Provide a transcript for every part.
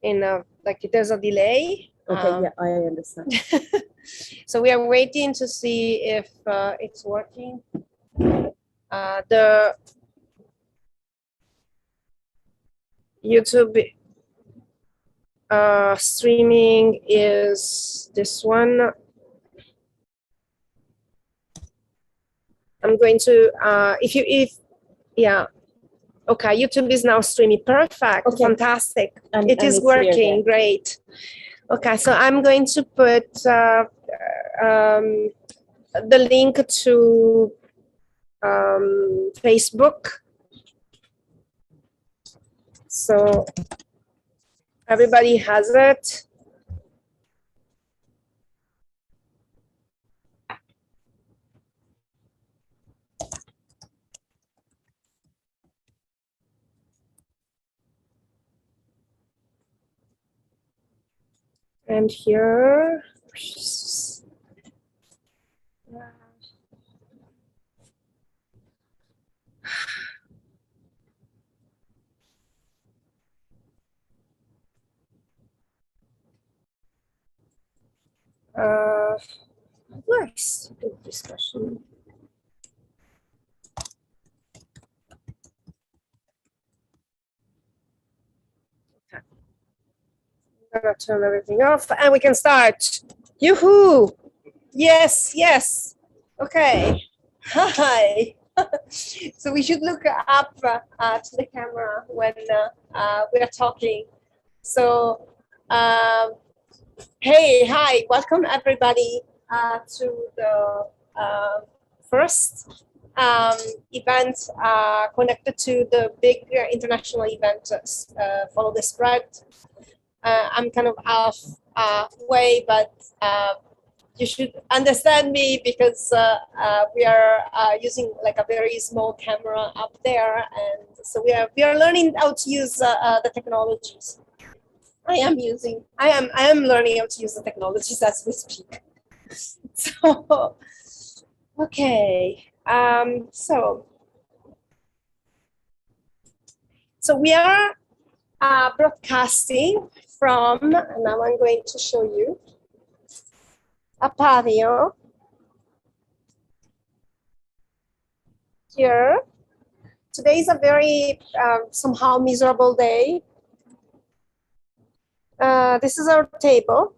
in a, like there's a delay. Okay, yeah, I understand. So we are waiting to see if it's working. The YouTube streaming is this one. I'm going to, yeah. Okay, YouTube is now streaming. Perfect, okay. Fantastic. It is working, great. Okay, so I'm going to put the link to Facebook. So everybody has it. And here, nice, good discussion. Okay. I'm gonna turn everything off and we can start. Yoo-hoo! Yes, yes. Okay. Hi. So we should look up to the camera when we are talking. So, hey, hi, welcome everybody to the first event connected to the big international event, Follow the Spread. I'm kind of halfway, but you should understand me because we are using like a very small camera up there, and so we are learning how to use the technologies. I am learning how to use the technologies as we speak. So, okay, so we are broadcasting from, and now I'm going to show you a patio here. Today is a very somehow miserable day. This is our table.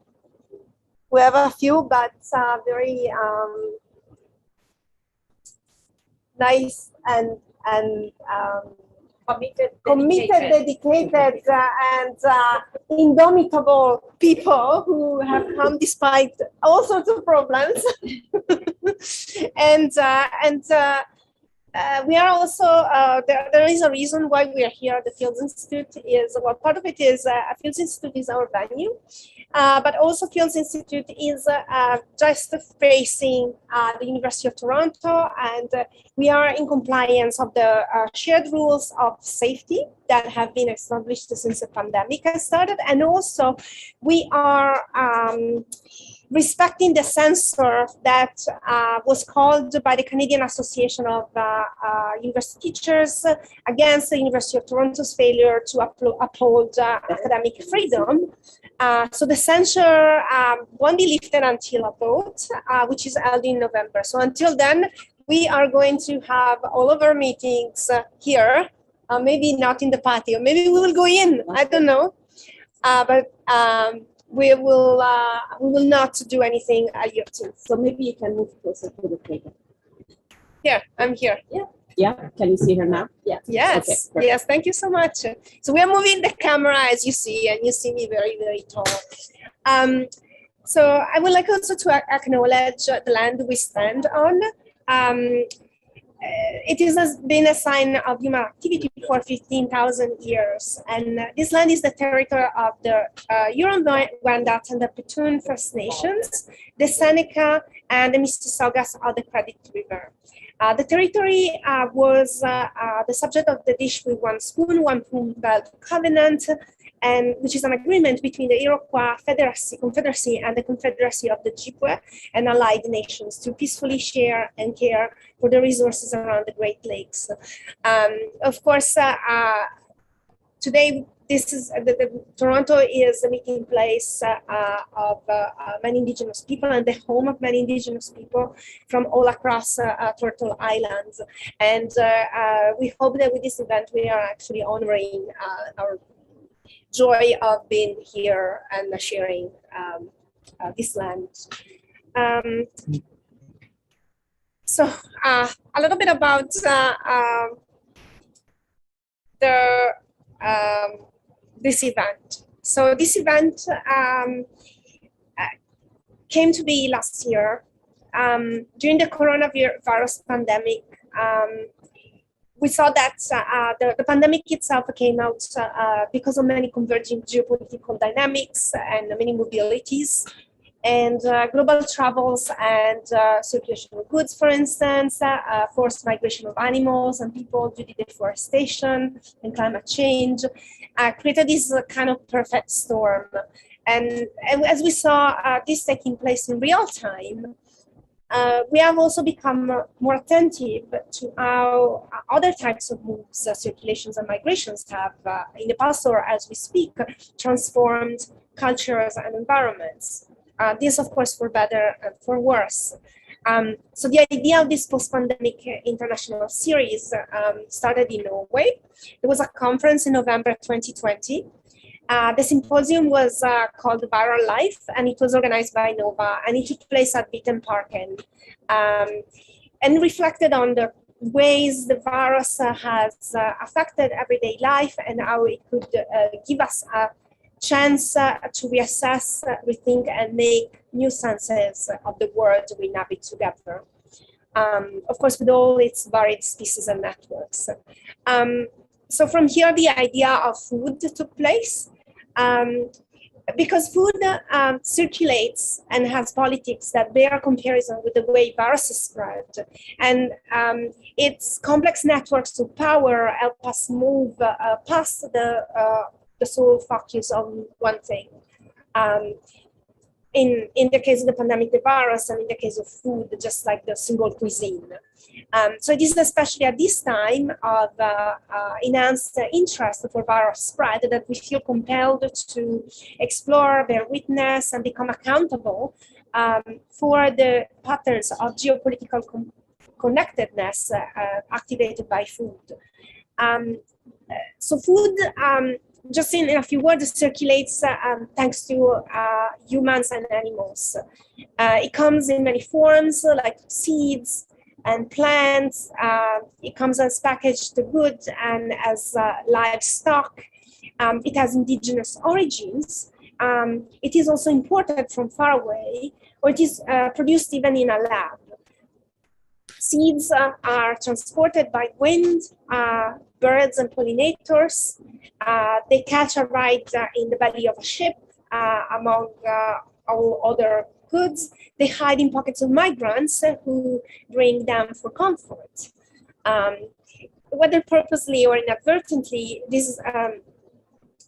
We have a few, but very nice and committed, dedicated, and indomitable people who have come despite all sorts of problems. and we are also, there is a reason why we are here at the Fields Institute. Is, well, part of it is Fields Institute is our venue, but also Fields Institute is just facing the University of Toronto, and we are in compliance of the shared rules of safety that have been established since the pandemic has started. And also we are respecting the censor that was called by the Canadian Association of University Teachers against the University of Toronto's failure to uphold academic freedom. So the censure won't be lifted until a vote, which is held in November. So until then, we are going to have all of our meetings here, maybe not in the patio. Maybe we will go in, I don't know. But we will not do anything at YouTube. So maybe you can move closer to the table. Here, I'm here. Yeah. Yeah. Can you see her now? Yeah. Yes. Okay, yes. Thank you so much. So we are moving the camera, as you see, and you see me very, very tall. So I would like also to acknowledge the land we stand on. It has been a sign of human activity for 15,000 years. And this land is the territory of the Huron-Wendat and the Petun First Nations, the Seneca, and the Mississaugas of the Credit River. The territory was the subject of the Dish with One Spoon, One Spoon Belt Covenant, and which is an agreement between the Iroquois Confederacy and the Confederacy of the Ojibwe and allied nations to peacefully share and care for the resources around the Great Lakes. Of course, today this is Toronto is a meeting place of many Indigenous people and the home of many Indigenous people from all across Turtle Island. And we hope that with this event, we are actually honoring our joy of being here and sharing this land. So a little bit about this event. So this event came to be last year during the coronavirus pandemic. We saw that the pandemic itself came out because of many converging geopolitical dynamics and many mobilities, and global travels and circulation of goods, for instance, forced migration of animals and people due to deforestation and climate change, created this kind of perfect storm. And as we saw this taking place in real time, we have also become more attentive to how other types of moves, circulations and migrations have in the past or as we speak, transformed cultures and environments. This, of course, for better and for worse. So the idea of this post-pandemic international series started in Norway. There was a conference in November 2020. The symposium was called Viral Life, and it was organized by NOVA, and it took place at Parken, and reflected on the ways the virus has affected everyday life and how it could give us a chance to reassess, rethink, and make new senses of the world we inhabit together. Of course, with all its varied species and networks. So from here, the idea of food took place. Because food circulates and has politics that bear comparison with the way viruses spread. And its complex networks of power help us move past the sole focus on one thing. In the case of the pandemic, the virus, and in the case of food, just like the single cuisine. So it is especially at this time of enhanced interest for virus spread that we feel compelled to explore, bear witness, and become accountable for the patterns of geopolitical connectedness activated by food. So food, just in a few words, circulates thanks to humans and animals. It comes in many forms, like seeds and plants. It comes as packaged goods and as livestock. It has indigenous origins. It is also imported from far away, or it is produced even in a lab. Seeds are transported by wind, birds and pollinators. They catch a ride in the belly of a ship among all other goods. They hide in pockets of migrants who bring them for comfort. Whether purposely or inadvertently,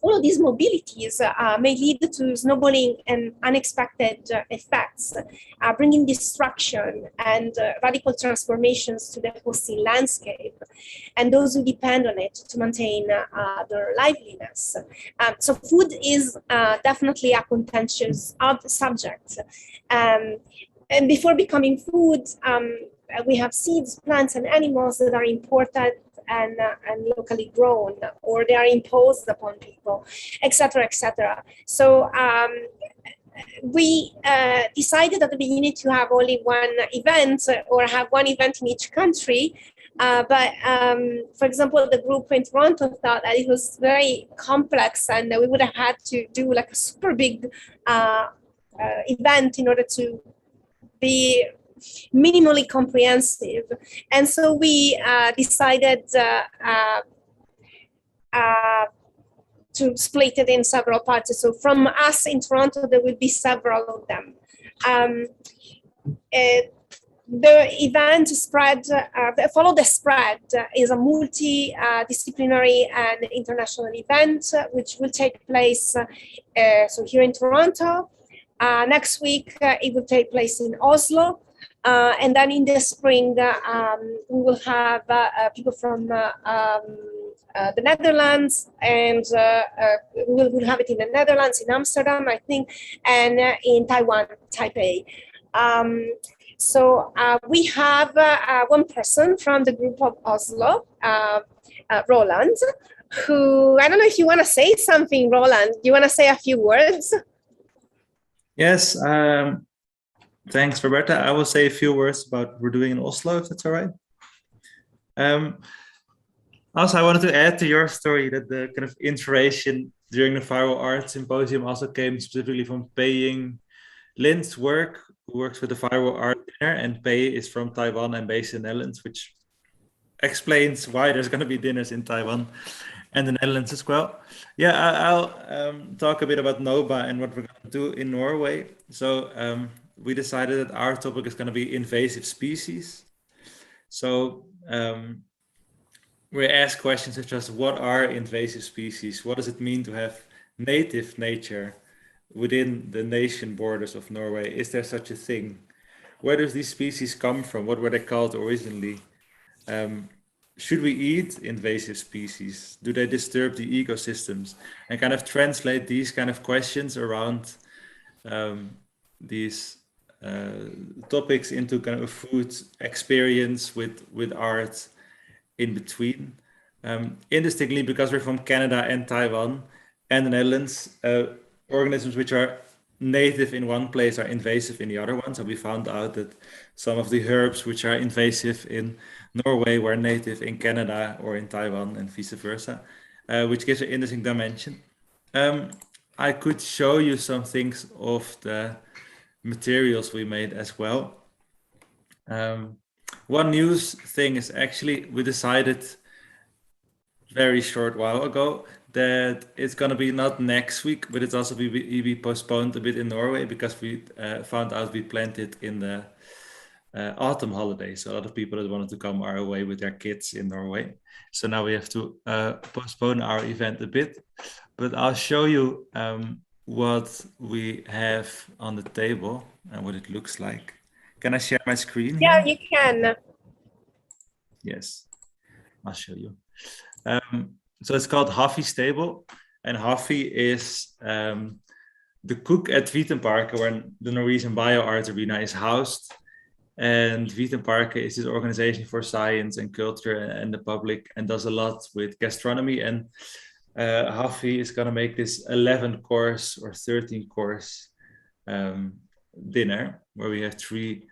all of these mobilities may lead to snowballing and unexpected effects, bringing destruction and radical transformations to the hosting landscape and those who depend on it to maintain their liveliness. So food is definitely a contentious subject. And before becoming food, we have seeds, plants, and animals that are imported and locally grown, or they are imposed upon people, etc., etc. So we decided at the beginning to have only one event, or have one event in each country. But for example, the group in Toronto thought that it was very complex, and we would have had to do like a super big event in order to be minimally comprehensive. And so we decided to split it in several parts. So from us in Toronto, there will be several of them. The event spread, Follow the Spread is a multidisciplinary and international event which will take place so here in Toronto. Next week, it will take place in Oslo. And then in the spring, we will have people from the Netherlands, and we'll have it in the Netherlands, in Amsterdam, I think, and in Taiwan, Taipei. So we have one person from the group of Oslo, Roland, who, I don't know if you want to say something, Roland. You want to say a few words? Yes, thanks, Roberta. I will say a few words about what we're doing in Oslo, if that's all right. Also, I wanted to add to your story that the kind of inspiration during the Viral Art Symposium also came specifically from Pei Lin's work, who works with the Viral Art Dinner, and Pei is from Taiwan and based in the Netherlands, which explains why there's going to be dinners in Taiwan and the Netherlands as well. Yeah, I'll talk a bit about NOBA and what we're going to do in Norway. So we decided that our topic is going to be invasive species. So we ask questions such as, what are invasive species? What does it mean to have native nature within the nation borders of Norway? Is there such a thing? Where does these species come from? What were they called originally? Should we eat invasive species? Do they disturb the ecosystems? And kind of translate these kind of questions around these topics into kind of a food experience with art in between. Interestingly, because we're from Canada and Taiwan and the Netherlands, organisms which are native in one place are invasive in the other one. So we found out that some of the herbs which are invasive in Norway were native in Canada or in Taiwan and vice versa, which gives an interesting dimension. I could show you some things of the materials we made as well. One news thing is actually we decided very short while ago that it's going to be not next week, but it's also be postponed a bit in Norway because we found out we planned it in the autumn holidays. So a lot of people that wanted to come are away with their kids in Norway. So now we have to postpone our event a bit, but I'll show you what we have on the table and what it looks like. Can I share my screen? Yeah, here? you can. Yes, I'll show you. So it's called Hafi's table, and Hafi is the cook at Vitenparken, where the Norwegian BioArt Arena is housed. And Vitenparken is this organization for science and culture and the public, and does a lot with gastronomy. And Hafi is going to make this 11-course or 13-course dinner, where we have 3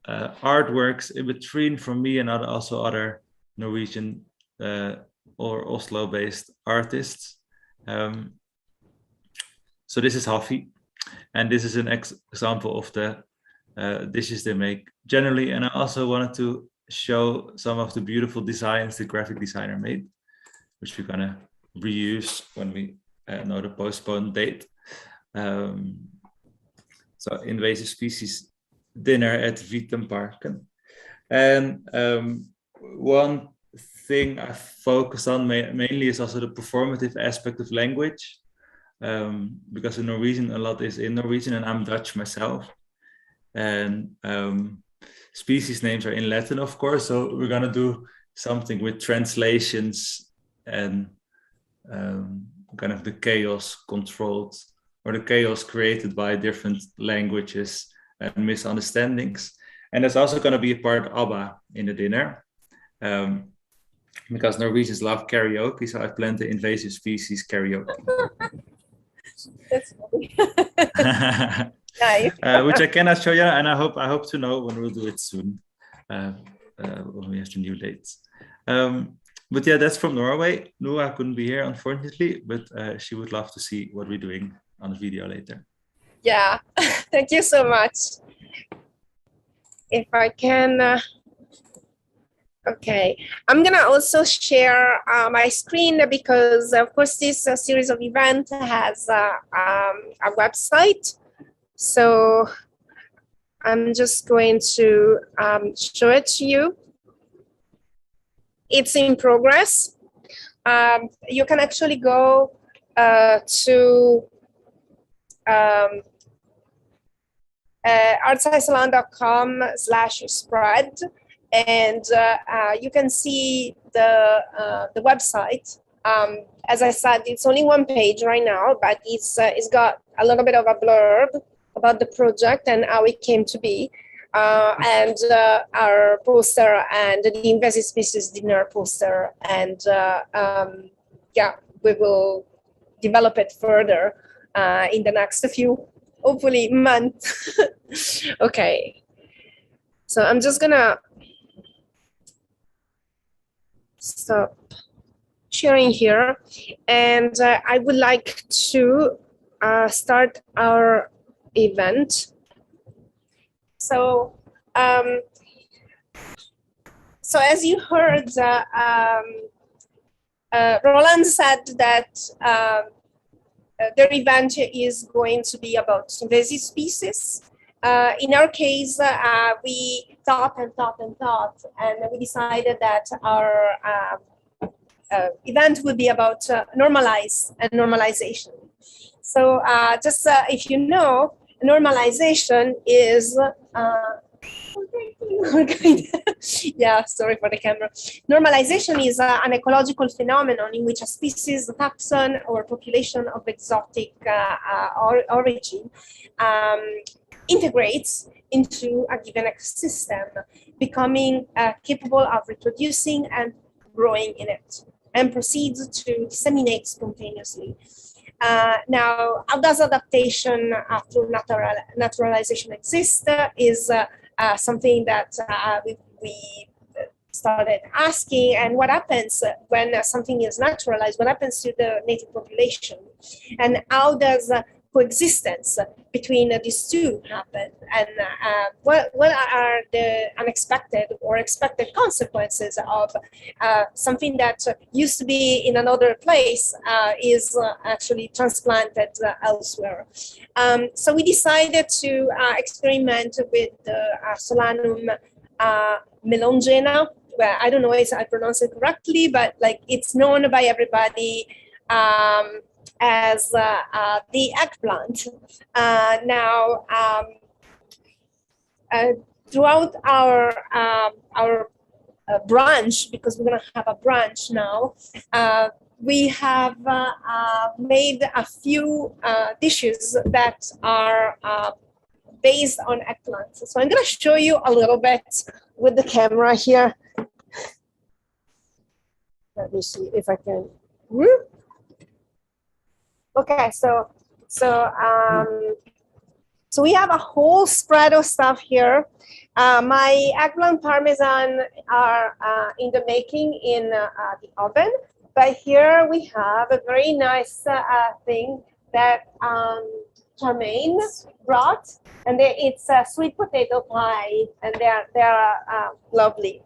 artworks in between from me and also other Norwegian or Oslo-based artists. So this is Hafi, and this is an example of the dishes they make generally. And I also wanted to show some of the beautiful designs the graphic designer made, which we're gonna reuse when we know the postponed date. So invasive species dinner at Vitenparken. And one thing I focus on mainly is also the performative aspect of language, because in Norwegian a lot is in Norwegian, and I'm Dutch myself, and species names are in Latin, of course, so we're gonna do something with translations and kind of the chaos controlled, or the chaos created by different languages and misunderstandings. And there's also going to be a part ABBA in the dinner, because Norwegians love karaoke, so I planned the invasive species karaoke. That's funny. Nice. Which I cannot show you, and I hope to know when we'll do it soon, when we have the new dates. But yeah, that's from Norway. Noah couldn't be here, unfortunately, but she would love to see what we're doing on the video later. Yeah, thank you so much. If I can, okay, I'm gonna also share my screen, because of course this series of events has a website. So I'm just going to show it to you. It's in progress. You can actually go to artsisalon.com/spread, and you can see the website. As I said, it's only one page right now, but it's got a little bit of a blurb about the project and how it came to be, and our poster and the invasive species dinner poster, and yeah, we will develop it further in the next few, hopefully, months. Okay, so I'm just gonna stop sharing here, and I would like to start our event. So, so as you heard, Roland said that their event is going to be about invasive species. In our case, we thought, and we decided that our event would be about normalize and normalization. So just if you know, normalization is yeah, sorry for the camera. Normalization is an ecological phenomenon in which a species, a taxon, or population of exotic origin integrates into a given ecosystem, becoming capable of reproducing and growing in it, and proceeds to disseminate spontaneously. Now, how does adaptation through naturalization exist is something that we started asking, and what happens when something is naturalized, what happens to the native population, and how does coexistence between these two happen, and what are the unexpected or expected consequences of something that used to be in another place is actually transplanted elsewhere. So we decided to experiment with the Solanum melongena. Well, I don't know if I pronounce it correctly, but like it's known by everybody as the eggplant. Now, throughout our branch, because we're going to have a branch now, we have made a few dishes that are based on eggplants. So I'm going to show you a little bit with the camera here. Let me see if I can. Okay, so we have a whole spread of stuff here. My eggplant parmesan are in the making in the oven, but here we have a very nice thing that Charmaine brought, and it's a sweet potato pie, and they're lovely.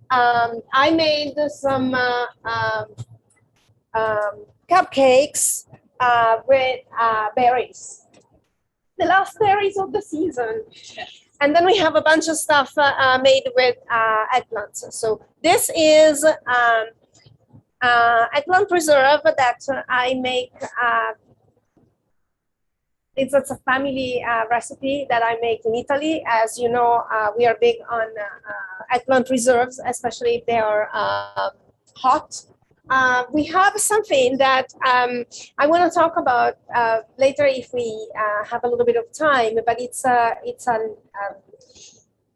I made some cupcakes with berries, the last berries of the season. And then we have a bunch of stuff made with eggplants. So this is eggplant preserve that I make. It's a family recipe that I make in Italy. As you know, we are big on eggplant preserves, especially if they are hot. We have something that I want to talk about later if we have a little bit of time, but it's an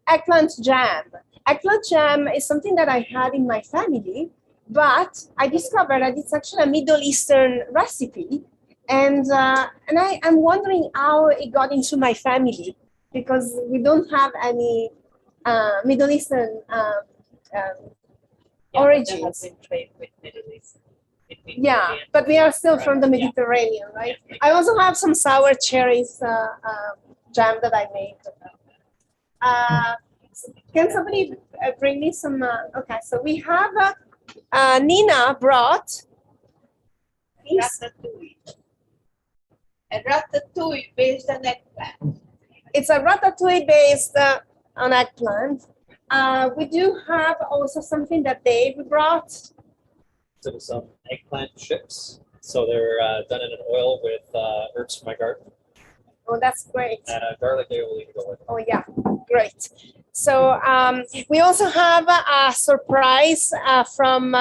eggplant jam. Eggplant jam is something that I had in my family, but I discovered that it's actually a Middle Eastern recipe. And I'm wondering how it got into my family, because we don't have any Middle Eastern origins. Trade with Middle East. Yeah, but we are still from the Mediterranean, right? Yeah. I also have some sour cherries jam that I made. Can somebody bring me some? Okay, so we have Nina brought. Ratatouille. A ratatouille based on eggplant. It's a ratatouille based on eggplant. We do have also something that Dave brought. So some eggplant chips. So they're done in an oil with herbs from my garden Oh, that's great. and garlic aioli to go with it. Oh, yeah, great. So we also have a surprise from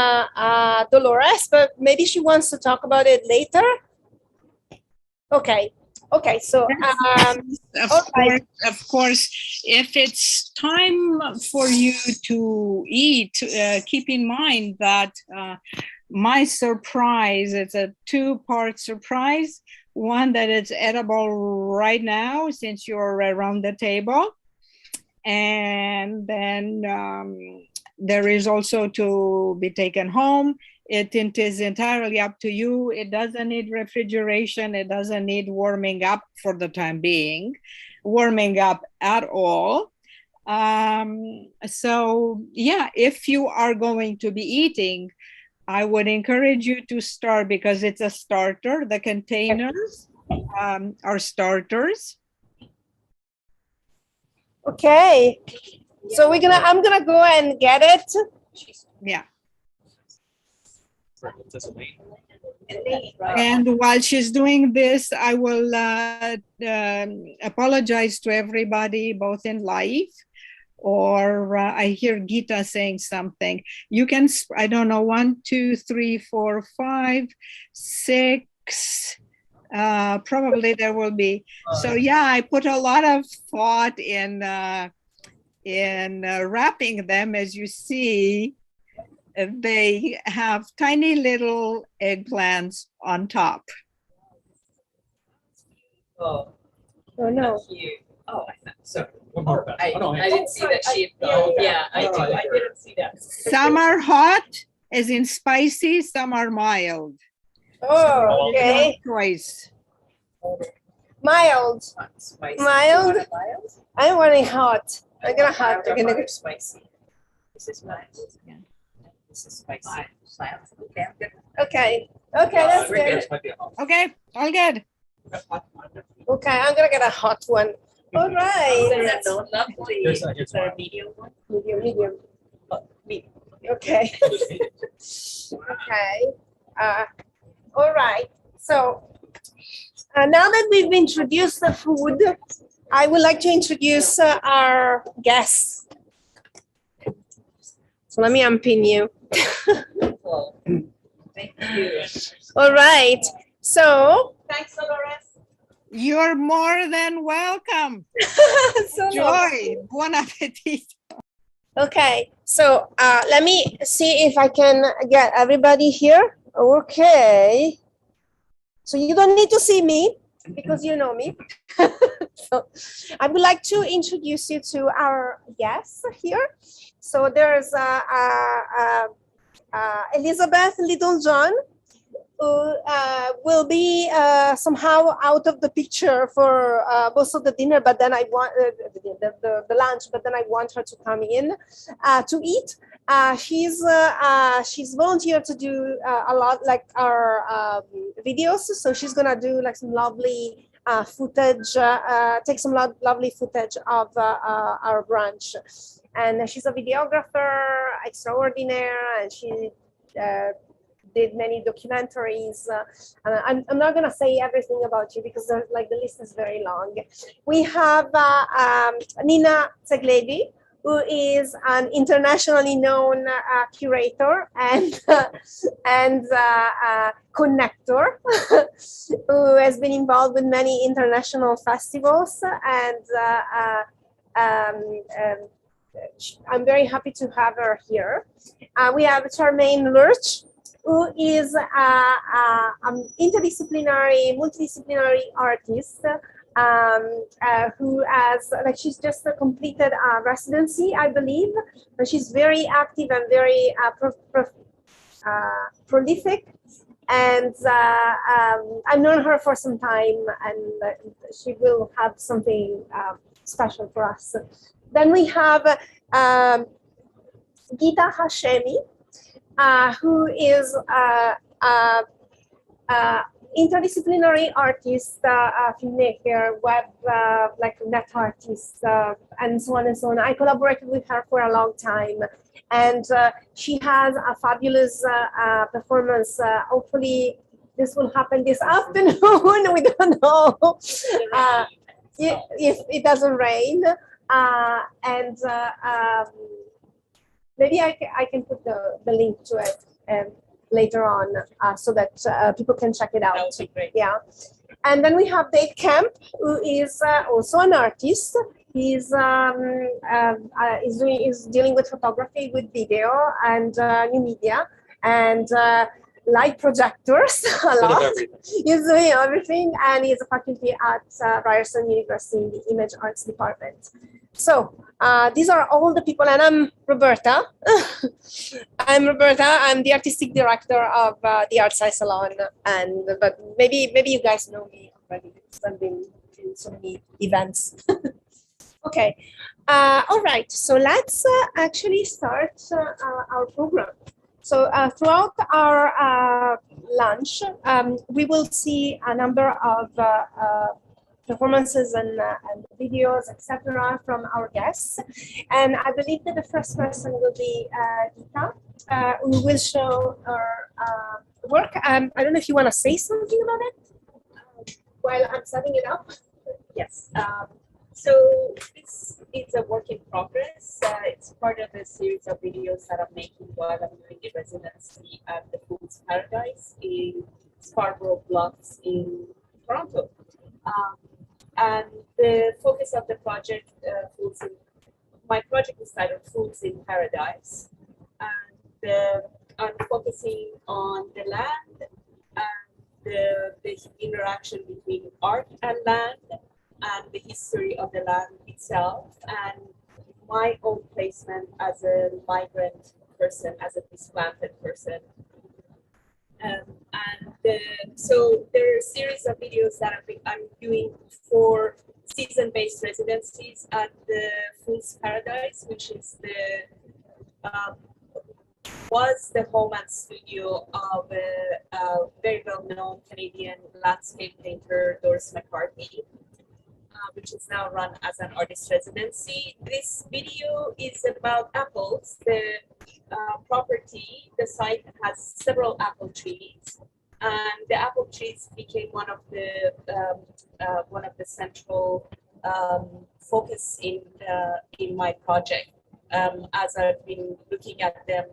Dolores, but maybe she wants to talk about it later. Okay. Okay. So Of course, if it's time for you to eat, keep in mind that my surprise, it's a two-part surprise. One that is edible right now since you're around the table. And then there is also to be taken home. It is entirely up to you. It doesn't need refrigeration. It doesn't need warming up for the time being, warming up at all. So yeah, if you are going to be eating, I would encourage you to start because it's a starter. The containers are starters. okay. So I'm gonna go and get it. Yeah. That's Elaine. And while she's doing this, I will apologize to everybody, both in live or I hear Gita saying something. You can, I don't know, 1, 2, 3, 4, 5, 6. Probably there will be. So yeah, I put a lot of thought in wrapping them. As you see, they have tiny little eggplants on top. Oh, Oh no. cute. Oh, so One more. I didn't see that she. Yeah, I didn't see that. Some are hot, as in spicy. Some are mild. Oh, okay. Choice. Mild. Spicy. Mild? Mild? I'm wanting hot. I'm gonna have to get it. Spicy. This is mild. Yeah. This is spicy. Mild. Okay, I'm good. Okay. Okay, that's Three good. guys might be a hot. Okay, all good. Okay, I'm gonna get a hot one. All right. There's a lovely, Here's is there a mine. medium one? Medium, medium. Medium. Okay. Okay. All right. So now that we've introduced the food, I would like to introduce our guests. So let me unpin you. Well, thank you. All right. So, Thanks, Dolores. You're more than welcome. so Joy, buon appetit. okay. So let me see if I can get everybody here. Okay. So you don't need to see me because you know me. So I would like to introduce you to our guests here. So there's Elizabeth Littlejohn, who will be somehow out of the picture for most of the dinner, but then I want the lunch, but then I want her to come in to eat. She's volunteered to do a lot like our videos, so she's gonna do like some lovely footage, take some lovely footage of our brunch. And she's a videographer extraordinaire, and she did many documentaries. And I'm not gonna say everything about you because like the list is very long. We have Nina Zaglevy, who is an internationally known curator and connector, who has been involved with many international festivals, and I'm very happy to have her here. We have Charmaine Lurch, who is an interdisciplinary, multidisciplinary artist, who has, like, she's just completed a residency, I believe, but she's very active and very prolific. And I've known her for some time, and she will have something special for us. Then we have Gita Hashemi, who is interdisciplinary artist, filmmaker, web, like net artist, and so on and so on. I collaborated with her for a long time, and she has a fabulous performance. Hopefully this will happen this afternoon. We don't know if it doesn't rain. And maybe I can put the link to it later on so that people can check it out. That would be great. Yeah. And then we have Dave Kemp, who is also an artist. He's dealing with photography, with video, and new media, and light projectors a Bit of lot. everything. He's doing everything, and he's a faculty at Ryerson University in the Image Arts Department. So these are all the people, and I'm Roberta. I'm Roberta. I'm the artistic director of the Art Science Salon, but maybe you guys know me already because I've been to so many events. Okay. All right. So let's actually start our program. So throughout our lunch, we will see a number of performances and videos, etc., from our guests. And I believe that the first person will be Gita, who will show her work. I don't know if you want to say something about it while I'm setting it up. Yes. So this is a work in progress. It's part of a series of videos that I'm making while I'm doing the residency at the Food's Paradise in Scarborough Bluffs in Toronto. And the focus of the project, my project is titled Foods in Paradise. And I'm focusing on the land and the interaction between art and land, and the history of the land itself, and my own placement as a migrant person, as a displanted person. So there are a series of videos that I'm doing for season-based residencies at the Food's Paradise, which is was the home and studio of a very well-known Canadian landscape painter, Doris McCarthy, which is now run as an artist residency. This video is about apples. The property, the site has several apple trees, and the apple trees became one of the central focus in my project, as I've been looking at them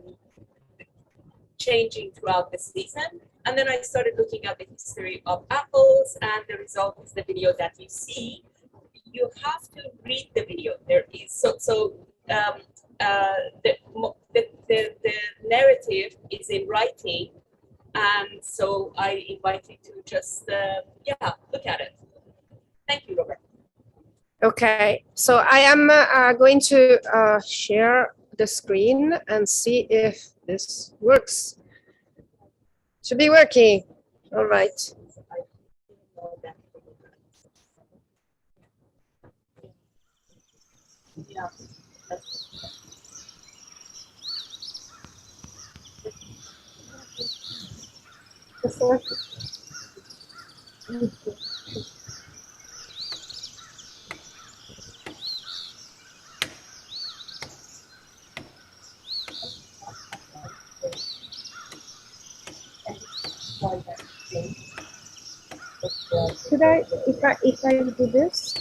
changing throughout the season. And then I started looking at the history of apples, and the result is the video that you see. You have to read the video. There is the narrative is in writing, and so I invite you to just look at it. Thank you, Robert. Okay, so I am going to share the screen and see if this works. Should be working. All right. Yeah. Could I, if I do this?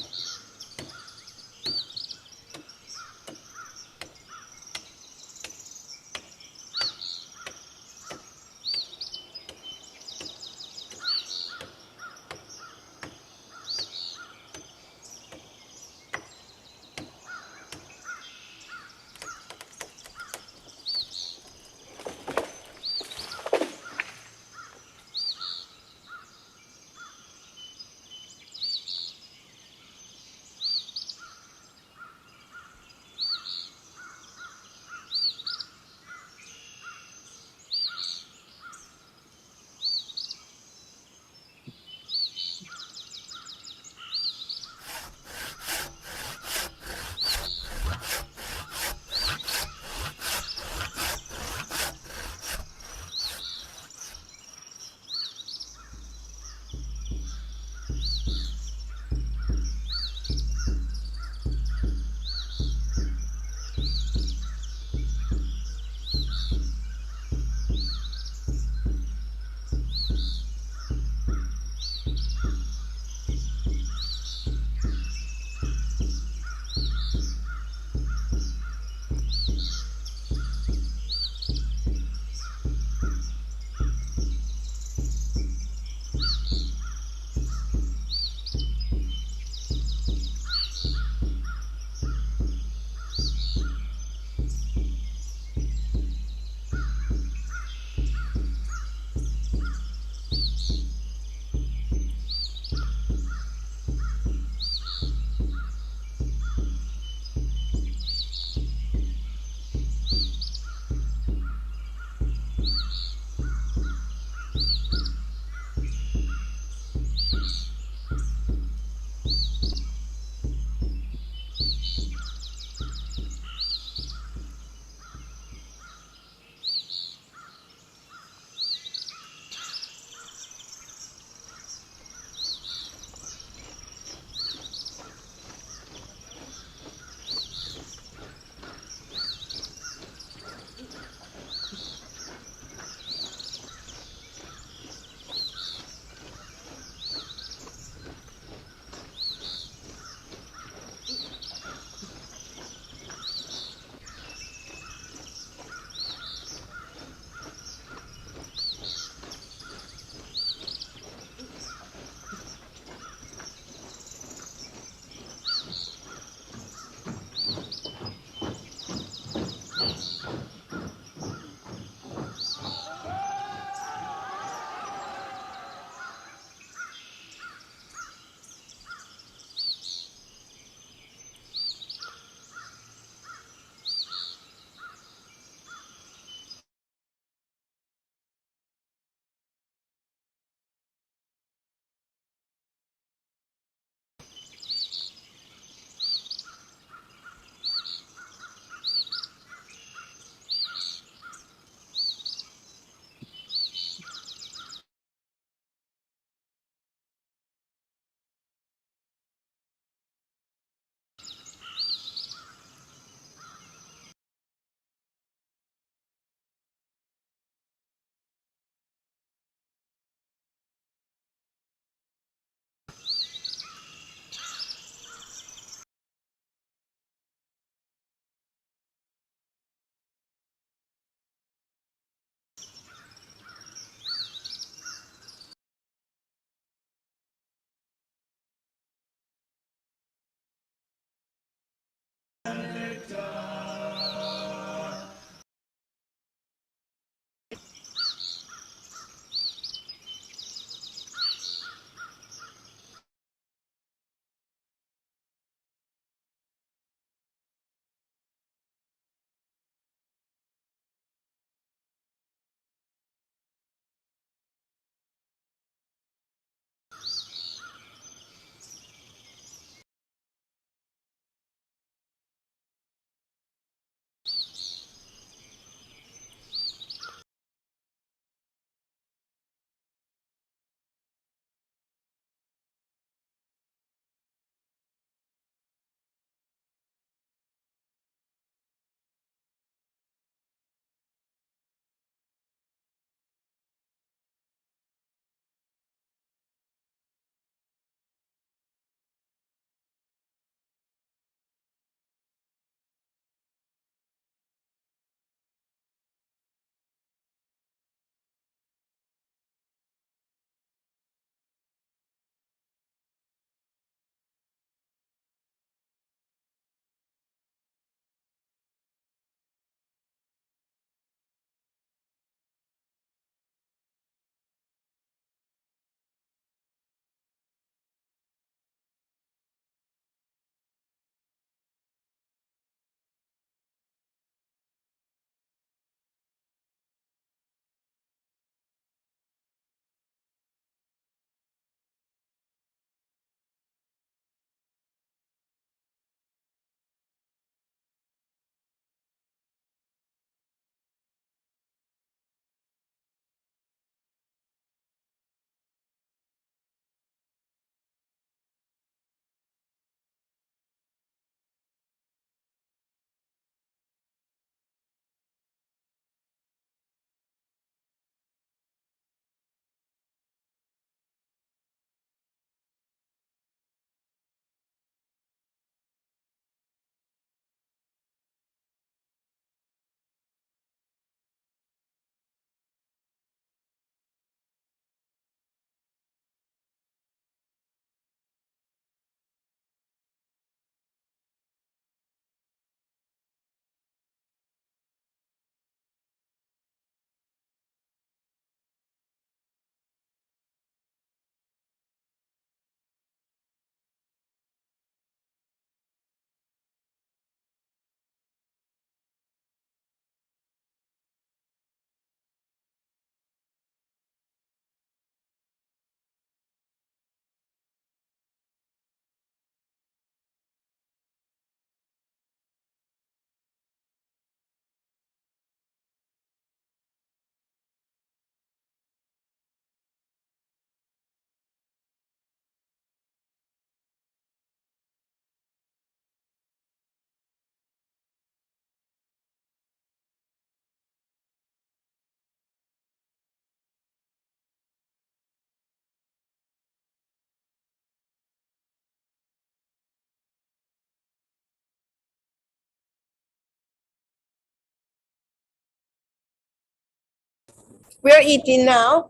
We're eating now.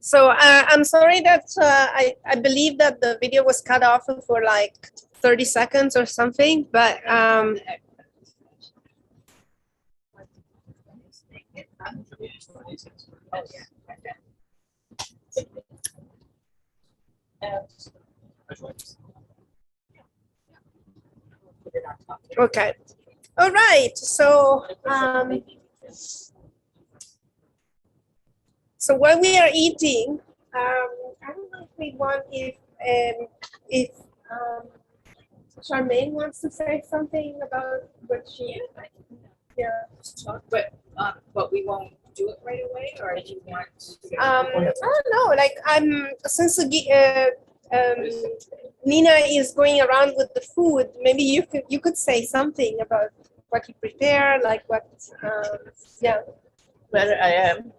So I'm sorry that I believe that the video was cut off for like 30 seconds or something, but okay. All right. So what we are eating, I don't know if we want if Charmaine wants to say something about what she. Yeah. But we won't do it right away, or do you want? I don't know. Like since Nina is going around with the food, maybe you could say something about what you prepare, like what. Yeah. Where I am.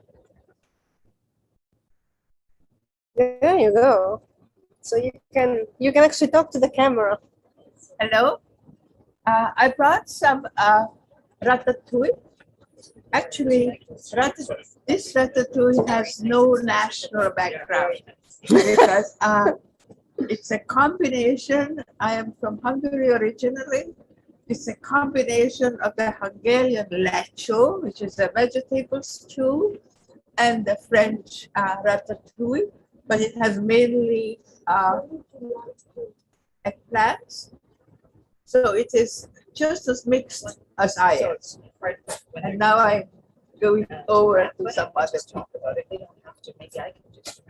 There you go. So you can actually talk to the camera. Hello. I brought some ratatouille. Actually, this ratatouille has no national background because It's a combination. I am from Hungary originally. It's a combination of the Hungarian lecho, which is a vegetable stew, and the French ratatouille, but it has mainly eggplants. So it is just as mixed as I am. And now I'm going over to some other talk about it. They don't have to. Maybe I can just.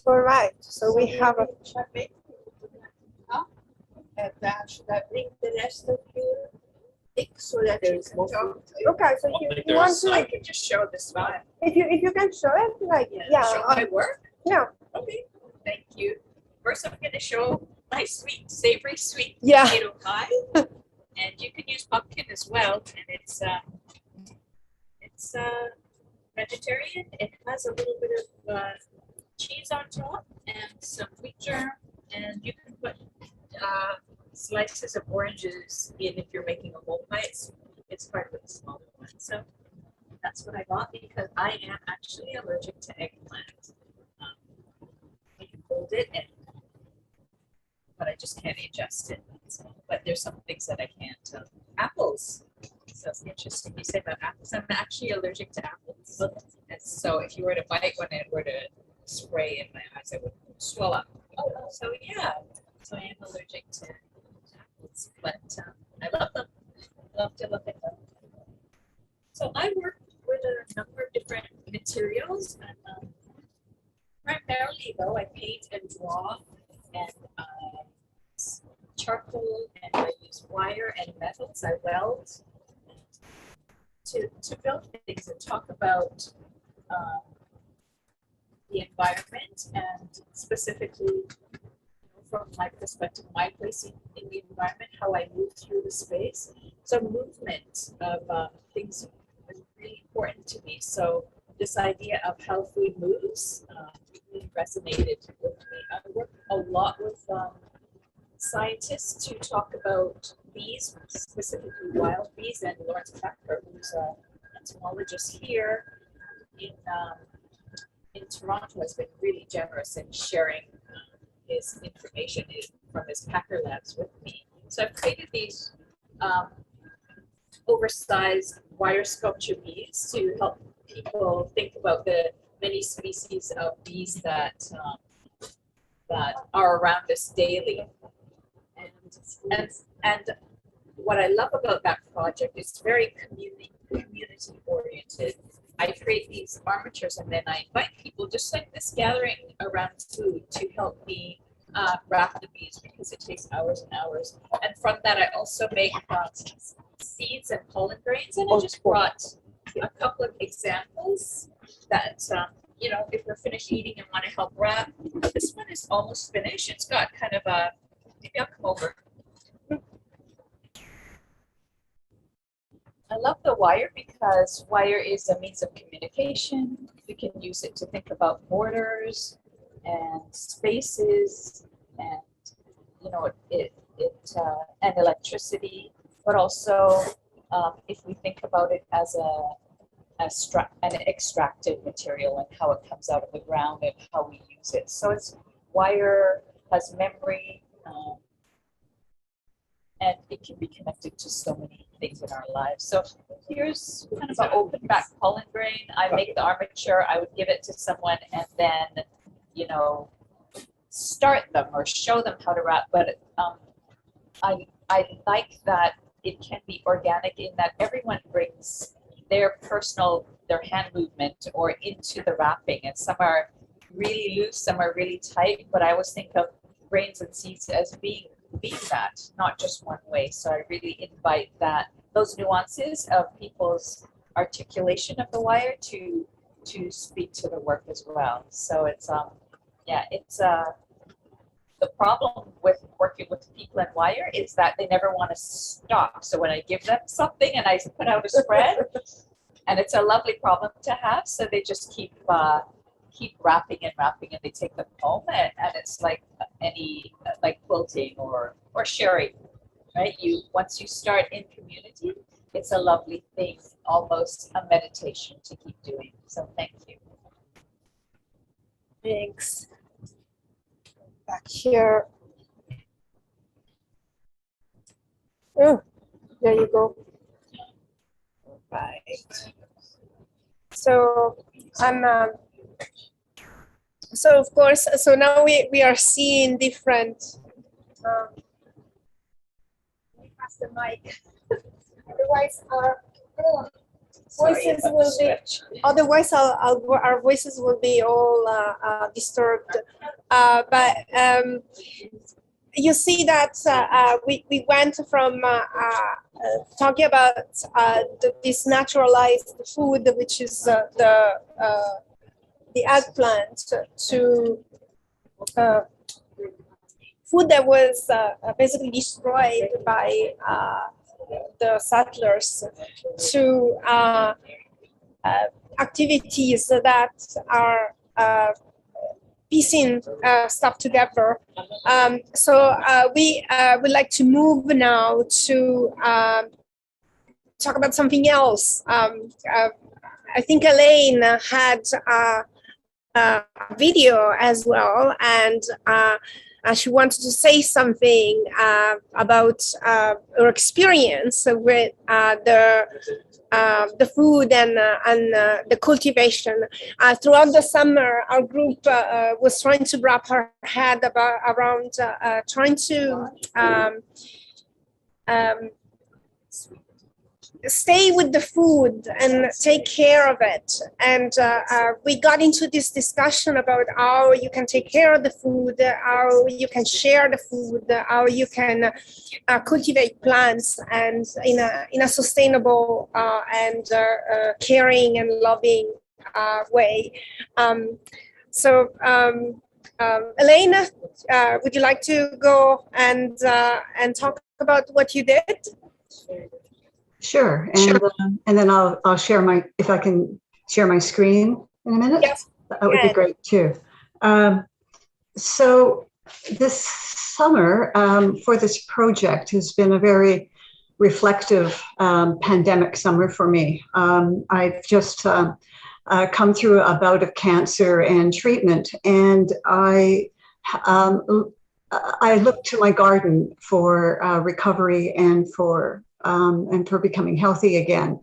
All right. So we have a. And should I bring the rest of your things so that you can talk? Okay. So you want to? I can just show this one. If you can show it, like Show my work. yeah. Okay. Thank you. First, I'm going to show my sweet, savory, sweet Yeah. potato pie, and you can use pumpkin as well. And it's vegetarian. It has a little bit of cheese on top and some wheat germ, and you can put slices of oranges in if you're making a whole pie. It's part of the smaller one. So that's what I bought because I am actually allergic to eggplant. I can hold it, but I just can't ingest it. So, but there's some things that I can't. Apples. So it's interesting you say about apples. I'm actually allergic to apples. And so if you were to bite one and it were to spray in my eyes, I would swell up. So yeah. So I am allergic to apples, but I love them. Love to look at them. So I work with a number of different materials, and primarily though I paint and draw and charcoal, and I use wire and metals. I weld to build things and talk about the environment, and specifically from my perspective, my place in the environment, how I move through the space. So movement of things is really important to me. So this idea of how food moves really resonated with me. I work a lot with scientists to talk about bees, specifically wild bees, and Lawrence Packer, who's an entomologist here in Toronto, has been really generous in sharing his information from his Packer labs with me. So I've created these oversized wire sculpture bees to help people think about the many species of bees that are around us daily. And what I love about that project is very community oriented. I create these armatures and then I invite people, just like this gathering around food, to help me wrap the bees because it takes hours and hours. And from that, I also make seeds and pollen grains. And I just brought a couple of examples that, if we're finished eating and want to help wrap. This one is almost finished. It's got kind of a, maybe I'll come over. I love the wire because wire is a means of communication. You can use it to think about borders and spaces, and and electricity. But also, if we think about it as an extractive material and how it comes out of the ground and how we use it. So it's wire has memory. And it can be connected to so many things in our lives. So here's kind of an open back pollen grain. I make the armature, I would give it to someone and then, start them or show them how to wrap. But I like that it can be organic in that everyone brings their hand movement or into the wrapping. And some are really loose, some are really tight, but I always think of grains and seeds as being that, not just one way. So I really invite those nuances of people's articulation of the wire to speak to the work as well. So it's the problem with working with people in wire is that they never want to stop. So when I give them something and I put out a spread, and it's a lovely problem to have, so they just keep wrapping and they take them home, and it's like quilting or sharing, right? Once you start in community, it's a lovely thing, almost a meditation to keep doing. So thank you. Thanks. Back here. Oh, there you go. Right. So I'm. So of course, so now we are seeing different. Let me pass the mic. Otherwise, our voices will be. Otherwise, our voices will be all disturbed. But you see that we went from talking about this naturalized food, which is the eggplant, to food that was basically destroyed by the settlers, to activities that are piecing stuff together. So we would like to move now to talk about something else. I think Elaine had a video as well, and she wanted to say something about her experience with the food and the cultivation. Throughout the summer, our group was trying to wrap her head around trying to stay with the food and take care of it. And we got into this discussion about how you can take care of the food, how you can share the food, how you can cultivate plants and in a sustainable and caring and loving way. Elaine, would you like to go and talk about what you did? Sure, and then I'll share if I can share my screen in a minute. Yes, that would be great too. So this summer for this project has been a very reflective pandemic summer for me. I've just come through a bout of cancer and treatment, and I looked to my garden for recovery and for becoming healthy again.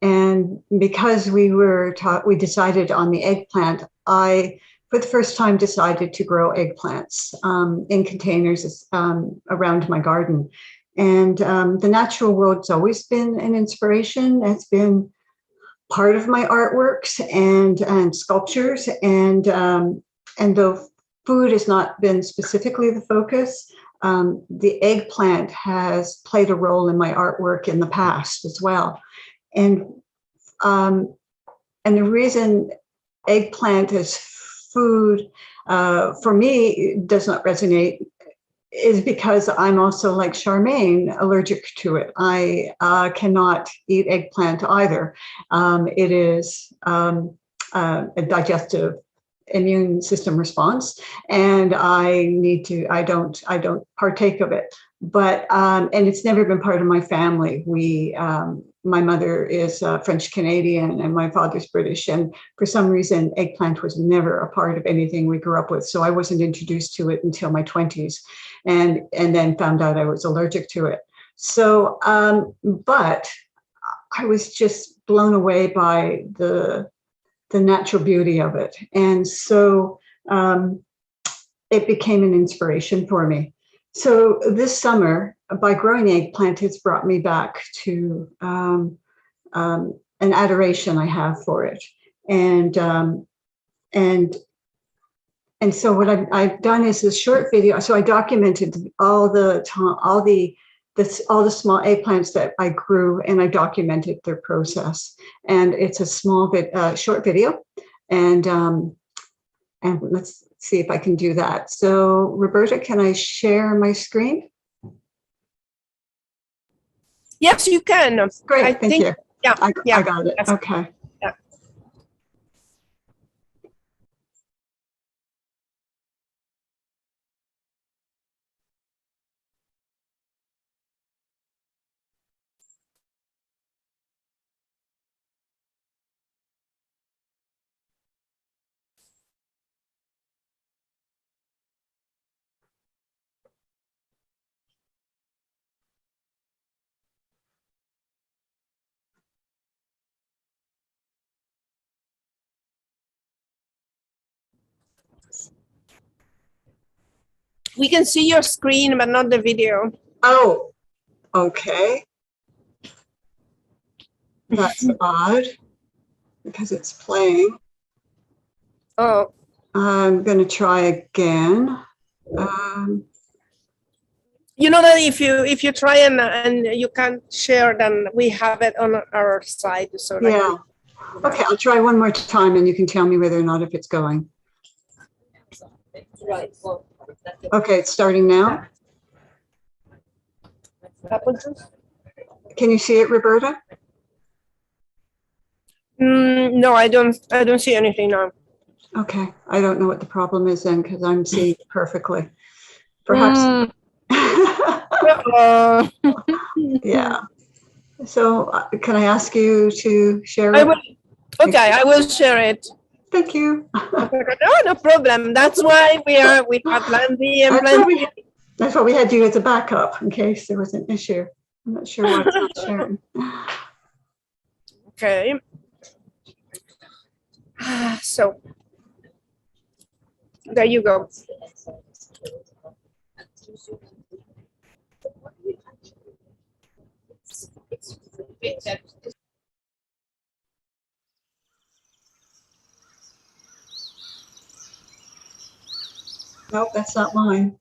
And because we decided on the eggplant, I, for the first time, decided to grow eggplants in containers around my garden. And the natural world's always been an inspiration. It's been part of my artworks and sculptures, and though food has not been specifically the focus, the eggplant has played a role in my artwork in the past as well. And the reason eggplant as food for me does not resonate is because I'm also, like Charmaine, allergic to it. I cannot eat eggplant either. It is a digestive immune system response, and I don't partake of it. But and it's never been part of my family. My mother is French Canadian and my father's British, and for some reason eggplant was never a part of anything we grew up with. So I wasn't introduced to it until my 20s, and then found out I was allergic to it. So but I was just blown away by the natural beauty of it. And so it became an inspiration for me. So this summer, by growing eggplant, it's brought me back to an adoration I have for it. And so what I've done is this short video. So I documented all the small eggplants that I grew, and I documented their process. And it's a small short video, and let's see if I can do that. So Roberta, can I share my screen? Yes, you can. Great, thank you. Yeah, I got it. Okay. We can see your screen, but not the video. Oh, okay. That's odd because it's playing. Oh, I'm going to try again. you know that if you try and you can't share, then we have it on our side. So like, Yeah. Okay, I'll try one more time and you can tell me whether or not if it's going. Right. Well, Okay, it's starting now. apple juice? Can you see it, Roberta? No, I don't see anything now. Okay, I don't know what the problem is then because I'm seeing it perfectly. Perhaps. Yeah. So can I ask you to share it? I will share it. Thank you. No problem. That's why we have plan B and plan B. That's why we had you as a backup in case there was an issue. I'm not sure why it's not sharing. Okay. So there you go. Nope, that's not mine.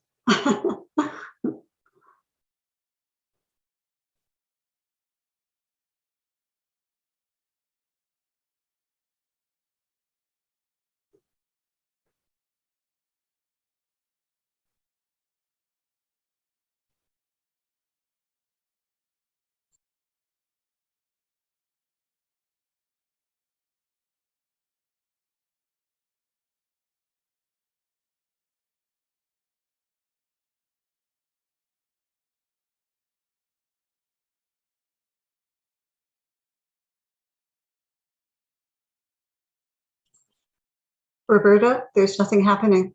Roberta, there's nothing happening.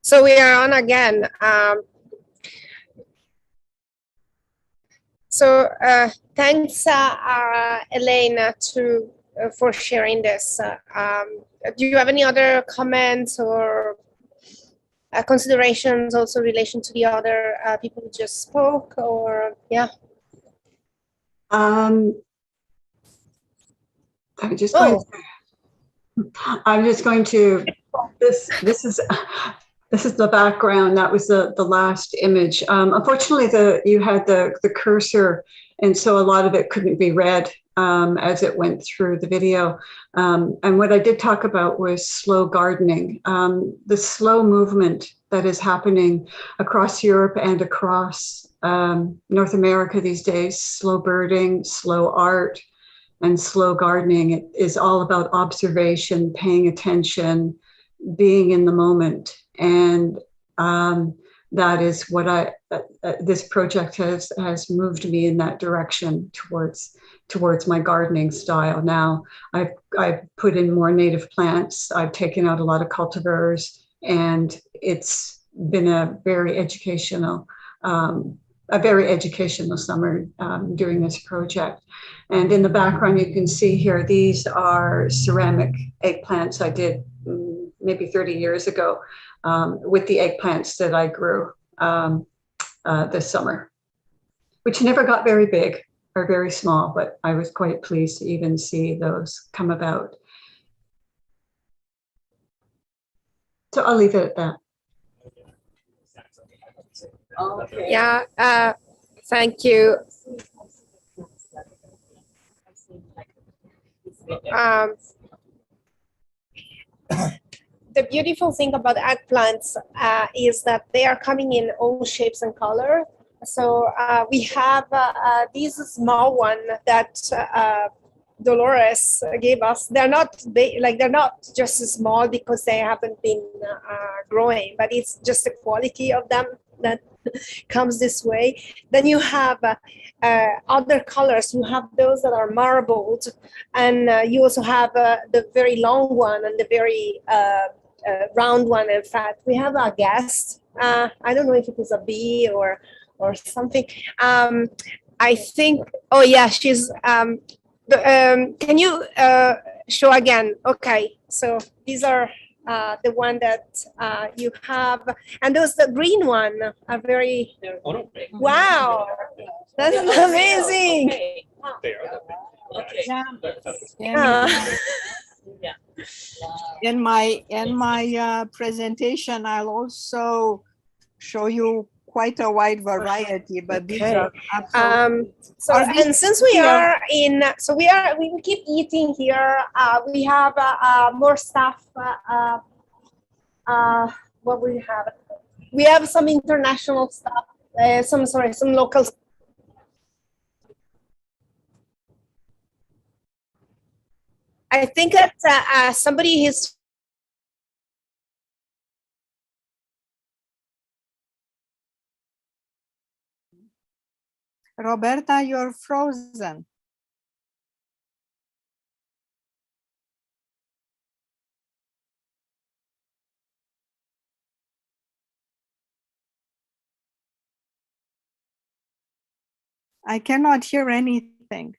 So we are on again. Thanks, Elaine, for sharing this. Do you have any other comments or considerations also in relation to the other people who just spoke? Or yeah. I'm just going to. This is the background. That was the last image. Unfortunately, you had the cursor, and so a lot of it couldn't be read as it went through the video. And what I did talk about was slow gardening, the slow movement that is happening across Europe and across North America these days. Slow birding, slow art, and slow gardening. It is all about observation, paying attention, being in the moment. And that is what this project has moved me in that direction towards my gardening style. Now I've put in more native plants. I've taken out a lot of cultivars, and it's been a very educational summer doing this project. And in the background, you can see here, these are ceramic eggplants I did maybe 30 years ago with the eggplants that I grew this summer, which never got very big or very small, but I was quite pleased to even see those come about. So I'll leave it at that. Okay. Yeah, thank you. The beautiful thing about eggplants is that they are coming in all shapes and color. So we have this small one that Dolores gave us. They're not they're not just small because they haven't been growing, but it's just the quality of them that comes this way. Then you have other colors. You have those that are marbled, and you also have the very long one and the very round one. In fact, we have a guest. I don't know if it is a bee or something. I think. Oh yeah, she's. Can you show again? Okay, so these are the one that you have, and those the green one are very. Wow, that's amazing. In my presentation, I'll also show you quite a wide variety, but these are absolutely. And since we are in, so we keep eating here. We have more stuff. What we have? We have some international stuff. Some local. I think that somebody is. Roberta, you're frozen. I cannot hear anything.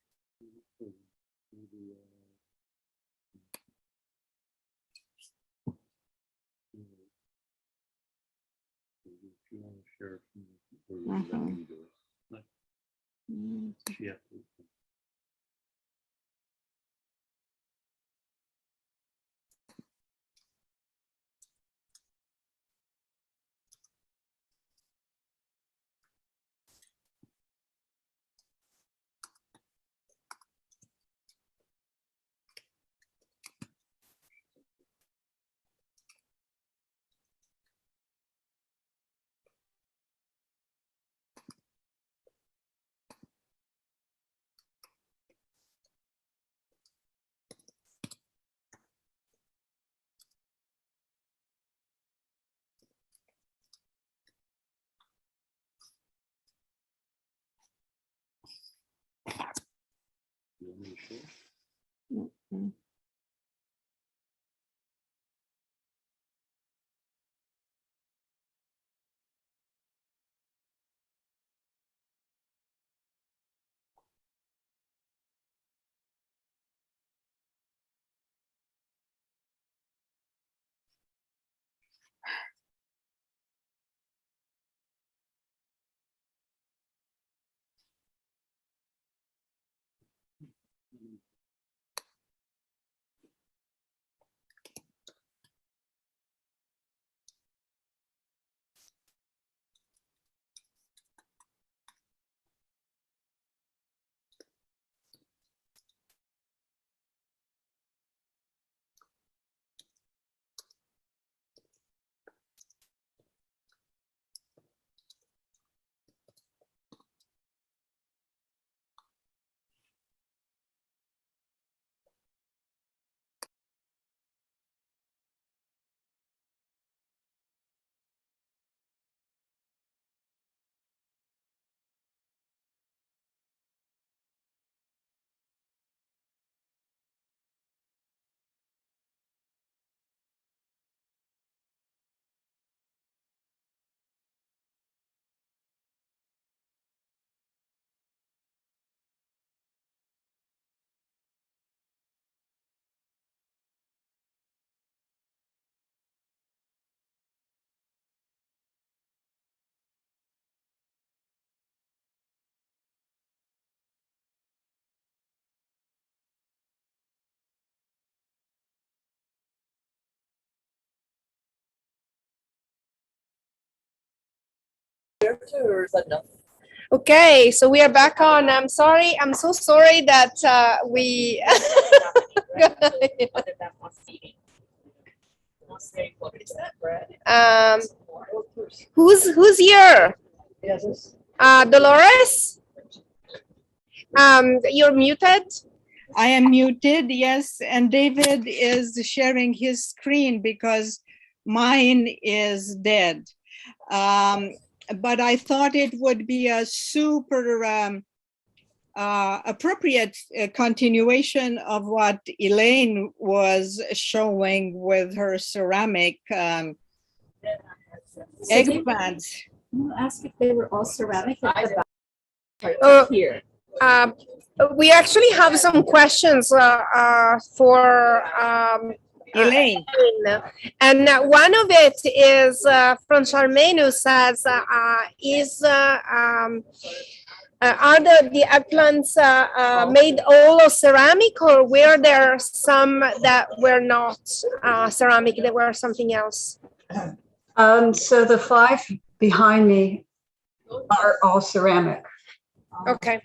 Okay, so we are back on. I'm sorry. I'm so sorry that we. Who's here? Dolores. You're muted. I am muted, yes, and David is sharing his screen because mine is dead. But I thought it would be a super appropriate continuation of what Elaine was showing with her ceramic eggplants. Can you ask if they were all ceramic? Here. We actually have some questions for Elaine. And one of it is from Charmaine, who says, are the eggplants made all of ceramic, or were there some that were not ceramic, that were something else? So the 5 behind me are all ceramic. Okay.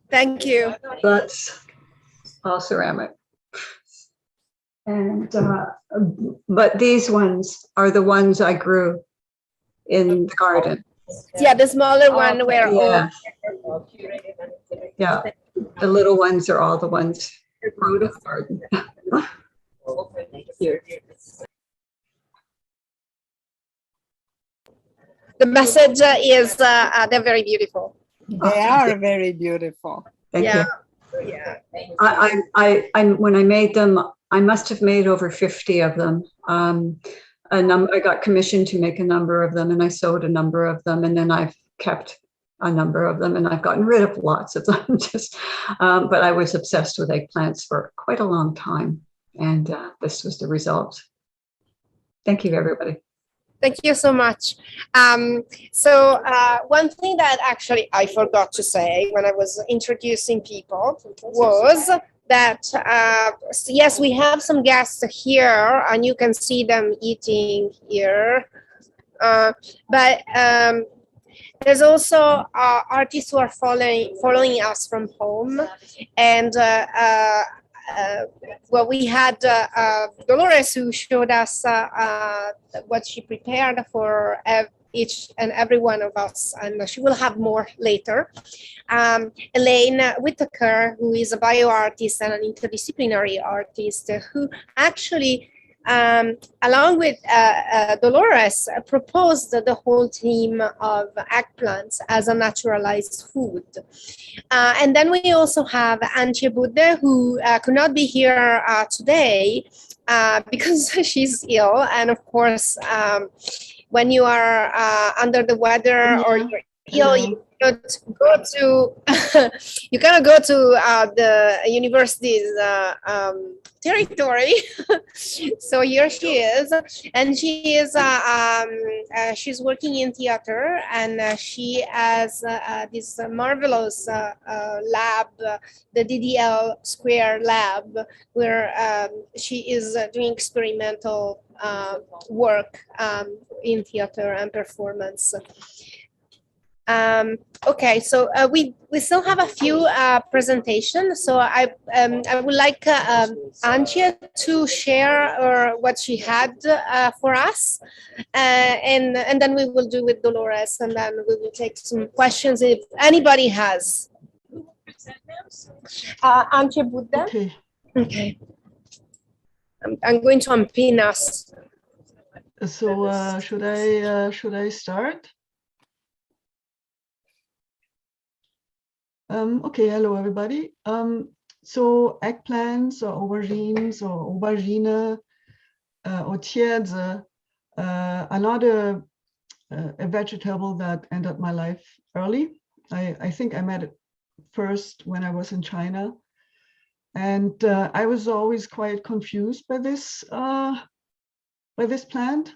Thank you. That's all ceramic. And but these ones are the ones I grew in the garden. Yeah, the smaller one were all. Yeah, the little ones are all the ones from the garden. The message is they're very beautiful. They are very beautiful. Thank Yeah. you. Yeah. I when I made them, I must have made over 50 of them. I got commissioned to make a number of them, and I sewed a number of them, and then I've kept a number of them, and I've gotten rid of lots of them. But I was obsessed with eggplants for quite a long time, and this was the result. Thank you, everybody. Thank you so much. So one thing that actually I forgot to say when I was introducing people was that, yes, we have some guests here, and you can see them eating here. But there's also artists who are following us from home. And well, we had Dolores, who showed us what she prepared for each and every one of us, and she will have more later. Elaine Whitaker, who is a bioartist and an interdisciplinary artist, who actually, along with Dolores, proposed the whole theme of eggplants as a naturalized food. And then we also have Antje Budde, who could not be here today because she's ill. And of course, when you are under the weather or you're ill, you cannot go to you cannot go to the university's territory. So here she is, and she is she's working in theater, and she has this marvelous lab, the DDL Square Lab, where she is doing experimental work in theater and performance. Okay, so we still have a few presentations. So I would like Antje to share what she had for us, and then we will do with Dolores, and then we will take some questions if anybody has. Antje Budde. Okay. Okay. I'm going to unpin us. So should I start? Okay, hello everybody. So eggplants or aubergines or aubergine or tièdes are not a vegetable that entered my life early. I think I met it first when I was in China, and I was always quite confused by this plant.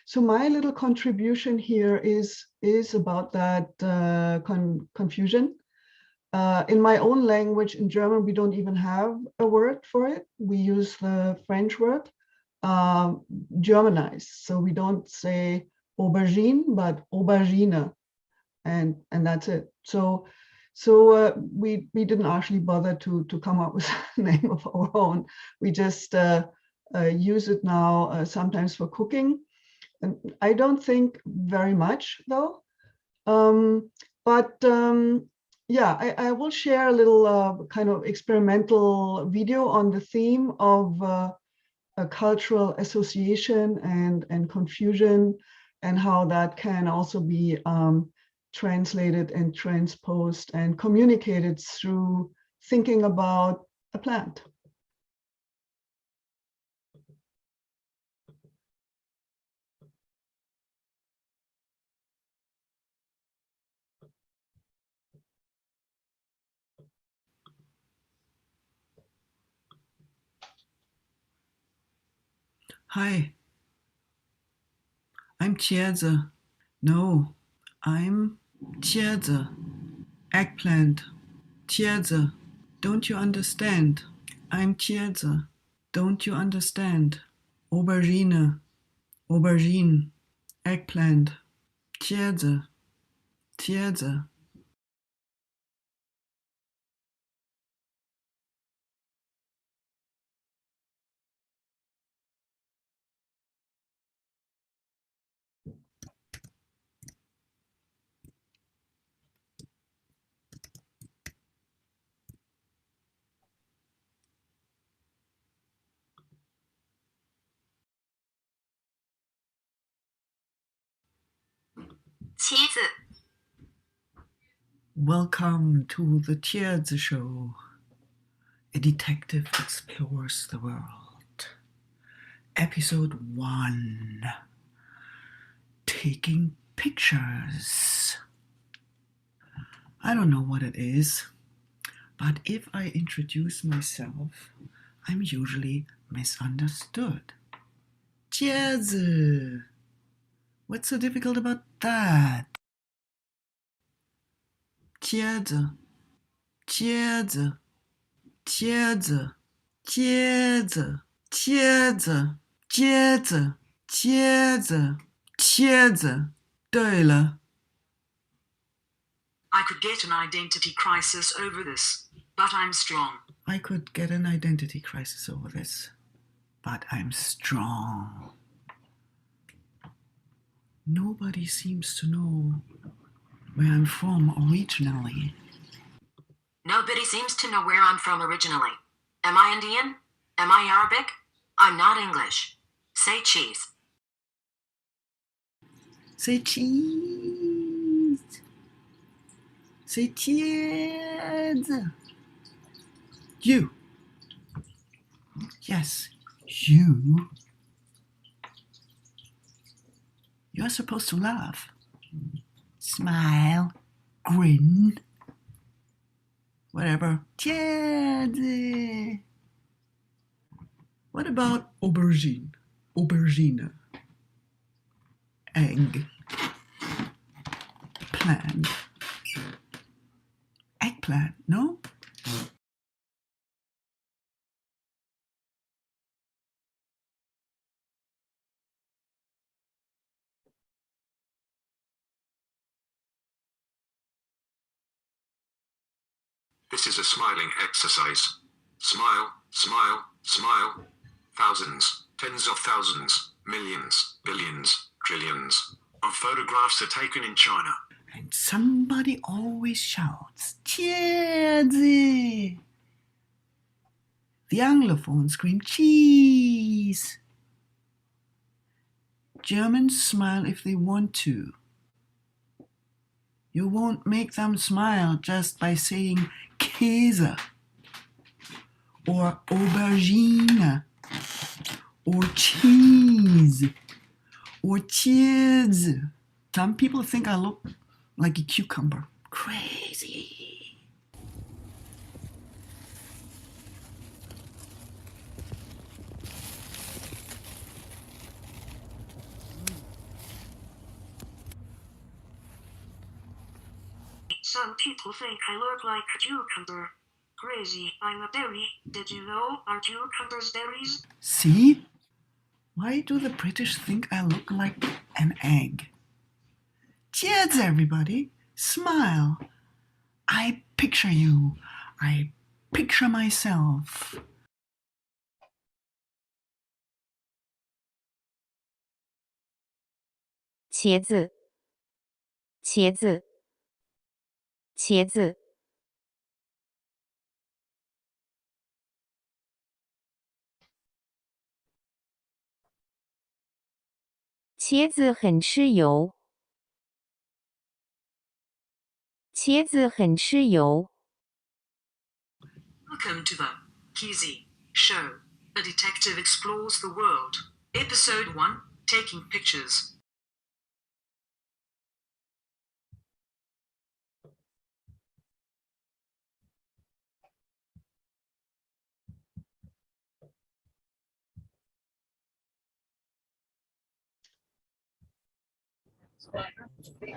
So my little contribution here is about that confusion. In my own language, in German, we don't even have a word for it. We use the French word, Germanized. So we don't say aubergine, but aubergine, and that's it. So we didn't actually bother to come up with a name of our own. We just use it now sometimes for cooking. And I don't think very much though. Yeah, I will share a little kind of experimental video on the theme of a cultural association and confusion, and how that can also be translated and transposed and communicated through thinking about a plant. Hi, I'm Tierze. No, I'm Tierze. Eggplant. Tierze. Don't you understand? I'm Tierze. Don't you understand? Aubergine. Aubergine. Eggplant. Tierze. Tierze. Welcome to the Tierze Show. A detective explores the world. Episode 1. Taking pictures. I don't know what it is, but if I introduce myself, I'm usually misunderstood. Tierze. What's so difficult about that? Tierze. Tierze. Tierze. Tierze. Tierze. Tierze. Tierze. Tierze. 对了。I could get an identity crisis over this, but I'm strong. I could get an identity crisis over this, but I'm strong. Nobody seems to know where I'm from originally. Nobody seems to know where I'm from originally. Am I Indian? Am I Arabic? I'm not English. Say cheese. Say cheese. Say cheese. You. Yes, you. You're supposed to laugh. Smile. Grin. Whatever. Cheese. What about aubergine? Aubergine. Egg. Plant. Eggplant, no? This is a smiling exercise. Smile, smile, smile. Thousands, tens of thousands, millions, billions, trillions of photographs are taken in China. And somebody always shouts, Tierze! The Anglophones scream, cheese! Germans smile if they want to. You won't make them smile just by saying Käse, or aubergine, or cheese, or cheese. Some people think I look like a cucumber. Crazy. Some people think I look like a cucumber. Crazy, I'm a berry. Did you know our cucumbers berries? See? Why do the British think I look like an egg? Cheers, everybody. Smile. I picture you. I picture myself. 茄子，茄子，茄子，茄子很吃油，茄子很吃油。 Welcome to the Kizzy Show. A detective explores the world. Episode 1, Taking Pictures.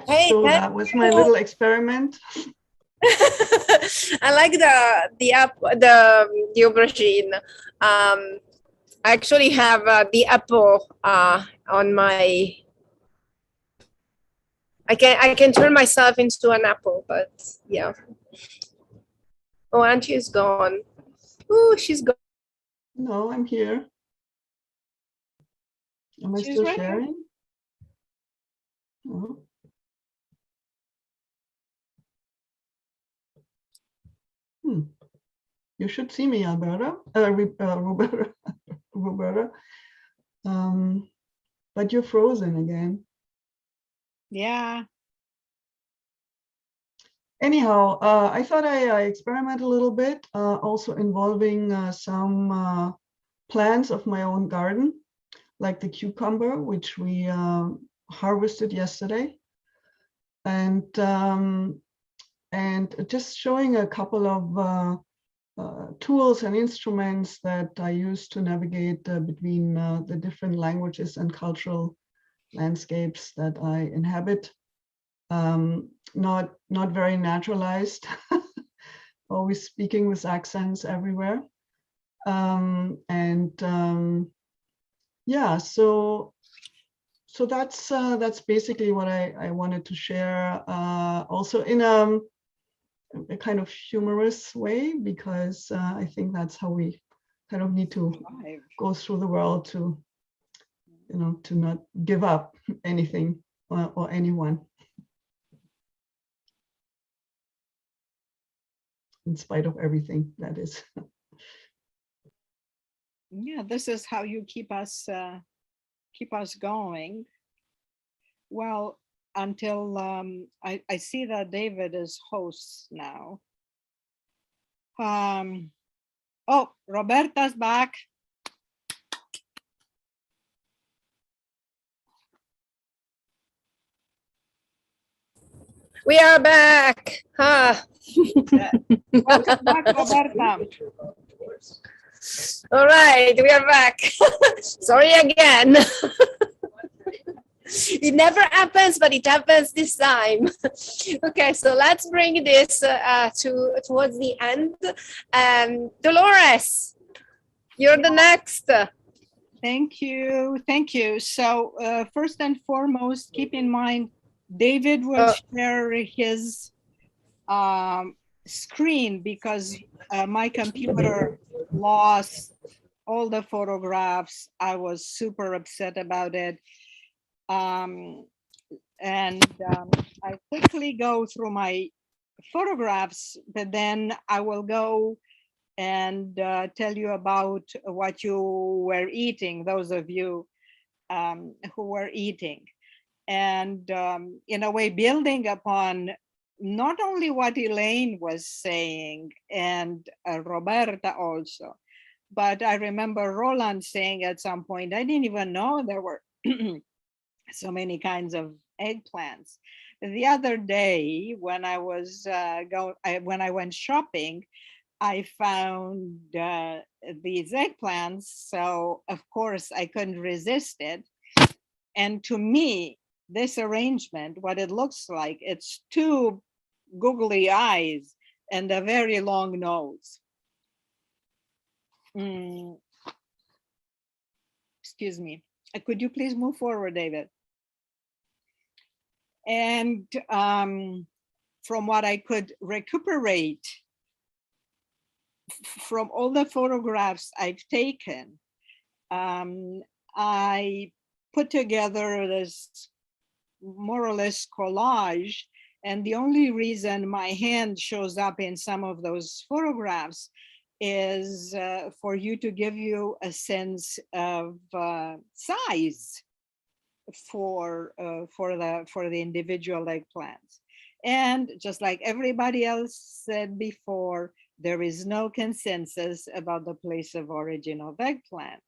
Hey, So thank that was my you. little experiment. I like the aubergine. I actually have the apple on my. I can turn myself into an apple, but yeah. Oh, Auntie is gone. Oh, she's gone. No, I'm here. Am I She's still right here. sharing? No. You should see me, Alberta, Roberta, Roberta. But you're frozen again. Yeah. Anyhow, I thought I experiment a little bit, also involving some plants of my own garden, like the cucumber, which we harvested yesterday, and just showing a couple of tools and instruments that I use to navigate between the different languages and cultural landscapes that I inhabit. Not very naturalized, always speaking with accents everywhere. Yeah, so that's basically what I wanted to share, also in a kind of humorous way, because I think that's how we kind of need to go through the world to, you know, to not give up anything or anyone, in spite of everything, that is. Yeah, this is how you keep us going. Well, until I see that David is host now. Oh, Roberta's back. We are back. Welcome back, Roberta. All right, we are back. Sorry again. It never happens, but it happens this time. Okay, so let's bring this towards the end. Dolores, you're the next. Thank you. Thank you. So first and foremost, keep in mind, David will share his screen because my computer lost all the photographs. I was super upset about it. I quickly go through my photographs, but then I will go and tell you about what you were eating, those of you who were eating. And in a way, building upon not only what Elaine was saying and Roberta also, but I remember Roland saying at some point, I didn't even know there were so many kinds of eggplants. The other day when I was when I went shopping, I found these eggplants. So of course I couldn't resist it. And to me, this arrangement, what it looks like, it's two googly eyes and a very long nose. Excuse me. Could you please move forward, David? And from what I could recuperate from all the photographs I've taken, I put together this more or less collage. And the only reason my hand shows up in some of those photographs is for you to give you a sense of size for the individual eggplants. And just like everybody else said before, there is no consensus about the place of origin of eggplant.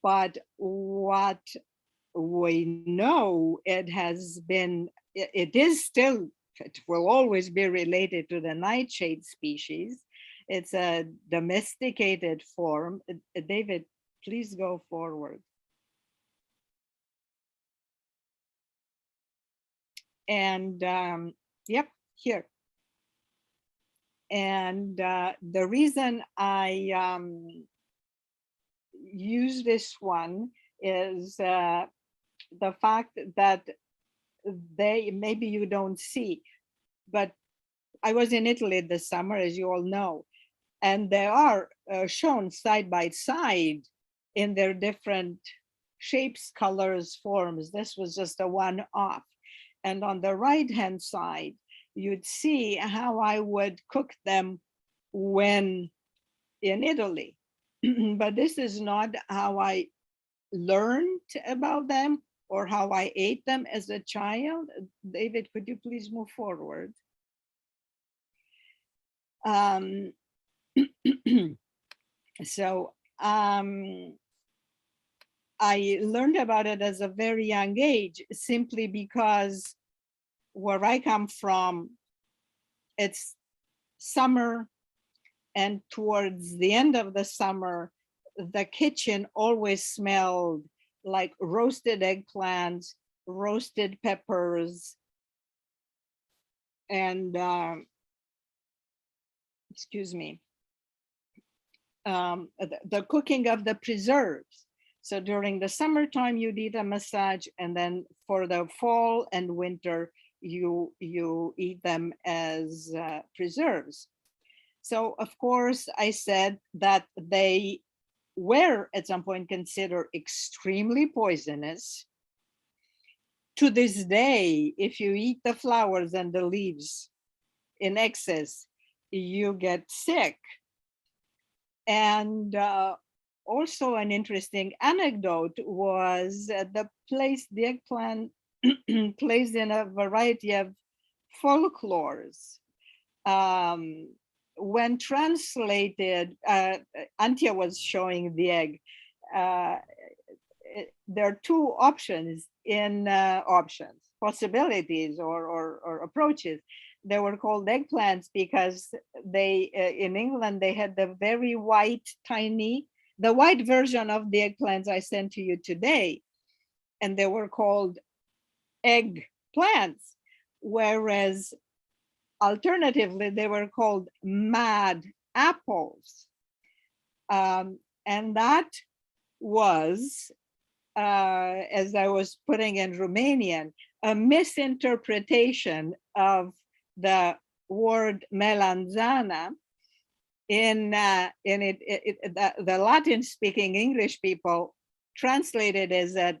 But what we know, it will always be related to the nightshade species. It's a domesticated form. David, please go forward. And yep, here. And the reason I use this one is the fact that maybe you don't see, but I was in Italy this summer, as you all know, and they are shown side by side in their different shapes, colors, forms. This was just a one-off. And on the right-hand side, you'd see how I would cook them when in Italy. But this is not how I learned about them or how I ate them as a child. David, could you please move forward? So I learned about it as a very young age, simply because where I come from, it's summer, and towards the end of the summer, the kitchen always smelled like roasted eggplants, roasted peppers, and excuse me, the cooking of the preserves. So during the summertime, you'd eat a massage, and then for the fall and winter, you eat them as preserves. So of course, I said that they were at some point considered extremely poisonous. To this day, if you eat the flowers and the leaves in excess, you get sick. And also an interesting anecdote was the eggplant plays in a variety of folklores. When translated, Antje was showing the egg. There are two options possibilities or approaches. They were called eggplants because they, in England, they had the very white, the white version of the eggplants I sent to you today, and they were called eggplants, whereas alternatively, they were called mad apples. And that was, as I was putting in Romanian, a misinterpretation of the word melanzana. The Latin-speaking English people translated as a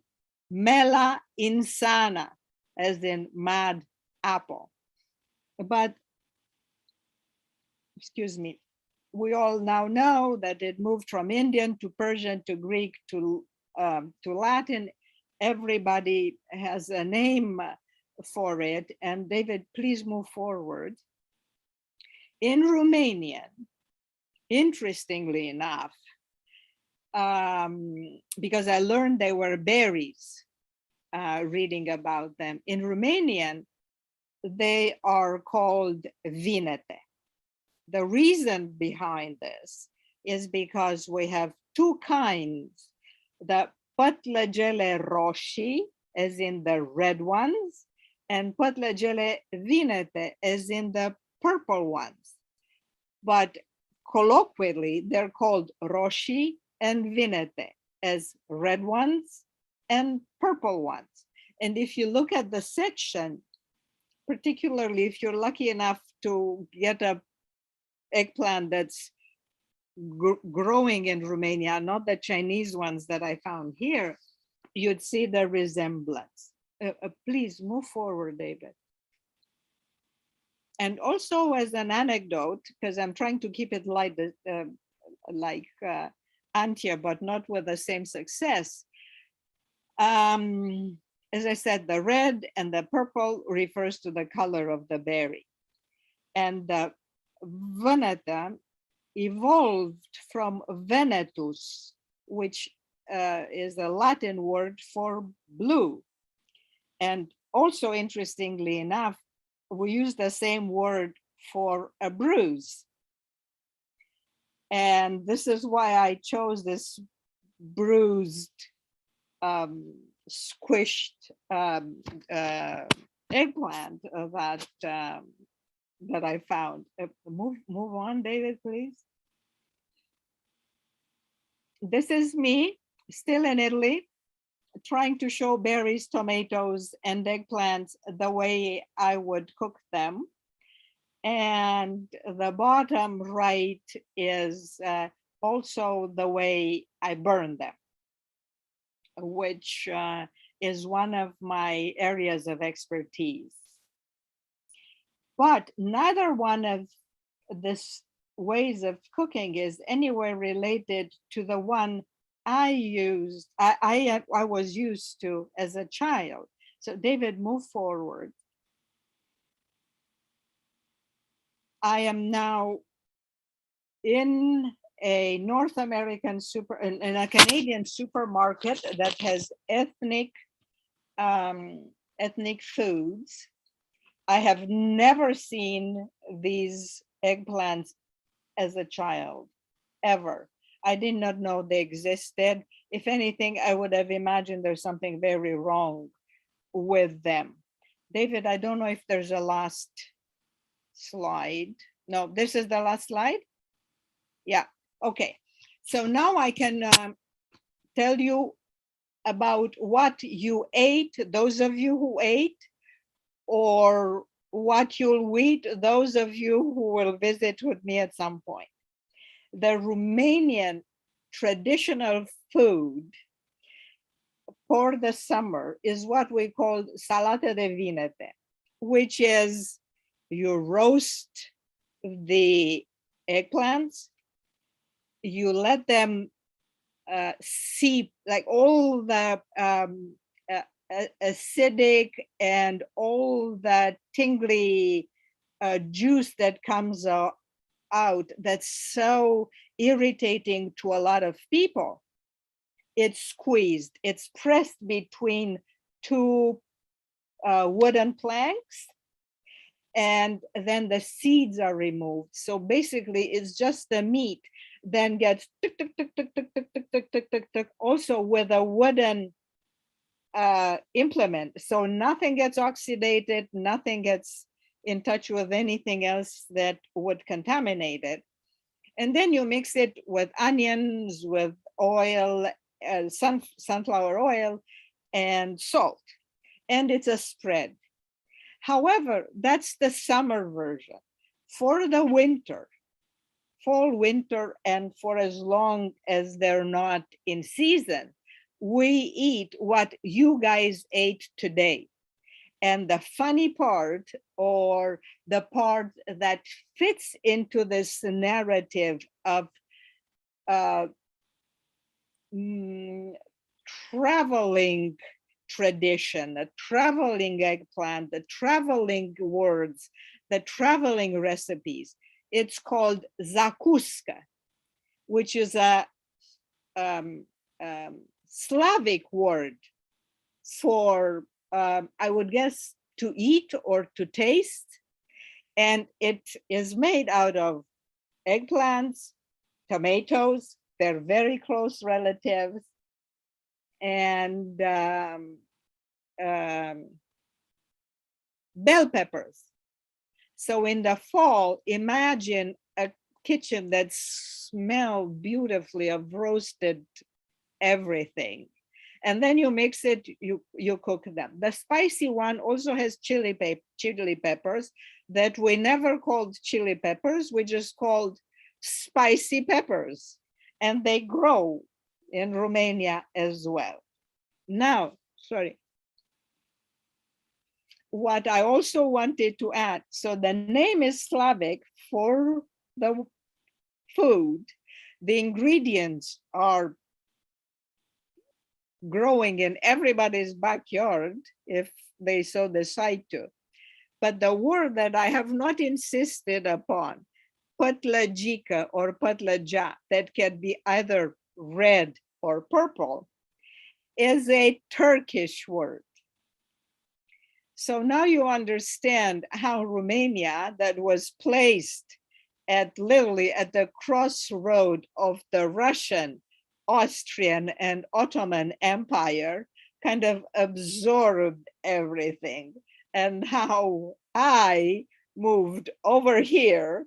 mela insana, as in mad apple. But, excuse me, we all now know that it moved from Indian to Persian to Greek to Latin. Everybody has a name for it. And David, please move forward. In Romanian, interestingly enough, because I learned they were berries, reading about them. In Romanian, they are called vinete. The reason behind this is because we have two kinds, the pătlăgele roșii, as in the red ones, and pătlăgele vinete, as in the purple ones. But colloquially, they're called roșii and vinete. as red ones and purple ones. And if you look at the section, particularly if you're lucky enough to get a eggplant that's growing in Romania, not the Chinese ones that I found here, you'd see the resemblance. Please move forward, David. And also as an anecdote, because I'm trying to keep it light, like Antje, but not with the same success. As I said, the red and the purple refers to the color of the berry. And the veneta evolved from venetus, which is a Latin word for blue. And also, interestingly enough, we use the same word for a bruise. And this is why I chose this bruised, squished eggplant that I found. Move on, David, please. This is me, still in Italy, trying to show berries, tomatoes, and eggplants the way I would cook them. And the bottom right is also the way I burn them, which is one of my areas of expertise. But neither one of these ways of cooking is anywhere related to the one I was used to as a child. So David, move forward. I am now in a North American in a Canadian supermarket that has ethnic foods. I have never seen these eggplants as a child, ever. I did not know they existed. If anything, I would have imagined there's something very wrong with them. David, I don't know if there's a last slide. No, this is the last slide. Yeah, okay. So now I can tell you about what you ate, those of you who ate, or what you'll eat, those of you who will visit with me at some point. The Romanian traditional food for the summer is what we call salată de vinete, which is you roast the eggplants, you let them seep, like all the acidic and all that tingly juice that comes out that's so irritating to a lot of people. It's squeezed, it's pressed between two wooden planks, and then the seeds are removed. So basically it's just the meat then gets tuk, tuk, tuk, tuk, tuk, tuk, tuk, tuk, tuk, tuk, tuk, also with a wooden implement. So nothing gets oxidated, nothing gets in touch with anything else that would contaminate it. And then you mix it with onions, with oil, sunflower oil, and salt. And it's a spread. However, that's the summer version. For the winter, fall, winter, and for as long as they're not in season, we eat what you guys ate today. And the funny part, or the part that fits into this narrative of traveling tradition, the traveling eggplant, the traveling words, the traveling recipes, it's called zakuska, which is a Slavic word for, I would guess, to eat or to taste. And it is made out of eggplants, tomatoes, they're very close relatives, and bell peppers. So in the fall, imagine a kitchen that smells beautifully of roasted everything. And then you mix it, you cook them. The spicy one also has chili peppers that we never called chili peppers, we just called spicy peppers. And they grow in Romania as well. Now, sorry. What I also wanted to add, so the name is Slavic for the food. The ingredients are growing in everybody's backyard if they so decide to. But the word that I have not insisted upon, patlajica or patlaja, that can be either red or purple, is a Turkish word. So now you understand how Romania, that was placed at literally at the crossroad of the Russian, Austrian, and Ottoman Empire, kind of absorbed everything, and how I moved over here.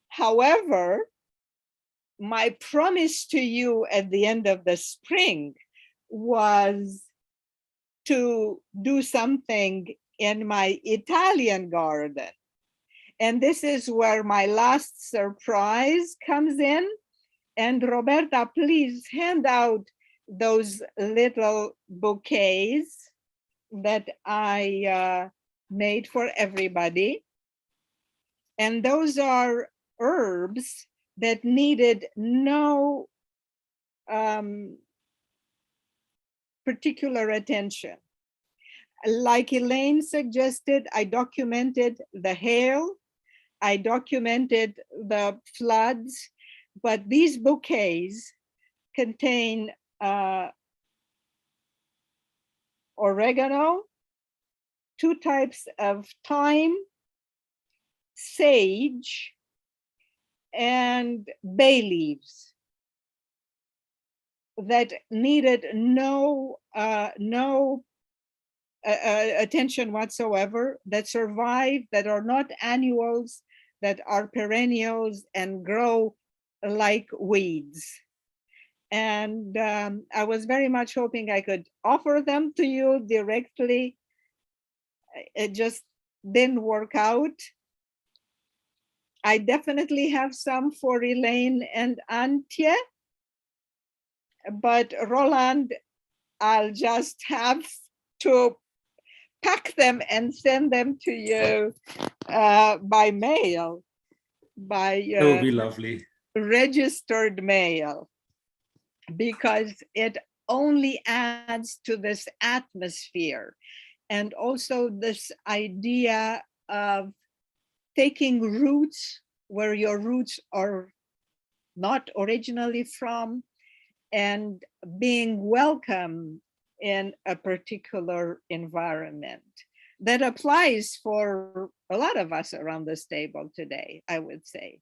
However, my promise to you at the end of the spring was to do something in my Italian garden. And this is where my last surprise comes in. And Roberta, please hand out those little bouquets that I made for everybody. And those are herbs that needed no particular attention. Like Elaine suggested, I documented the hail, I documented the floods, but these bouquets contain oregano, 2 types of thyme, sage, and bay leaves that needed no attention whatsoever, that survive, that are not annuals, that are perennials and grow like weeds. And I was very much hoping I could offer them to you directly. It just didn't work out. I definitely have some for Elaine and Antje, but Roland, I'll just have to pack them and send them to you by mail, by It will be lovely. Registered mail, because it only adds to this atmosphere and also this idea of taking roots where your roots are not originally from and being welcome in a particular environment. That applies for a lot of us around this table today, I would say.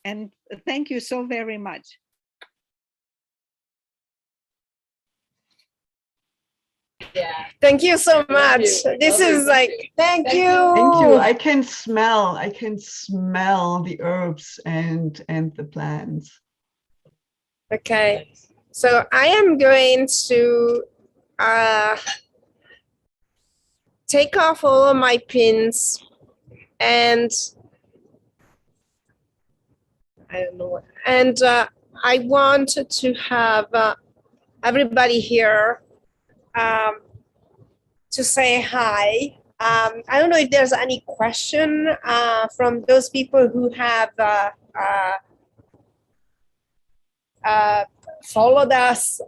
And thank you so very much. Yeah. Thank you so much. This is like, thank you. Thank you. I can smell the herbs and the plants. Okay. So I am going to take off all of my pins, and I don't know. And I want to have everybody here to say hi. I don't know if there's any question from those people who have followed us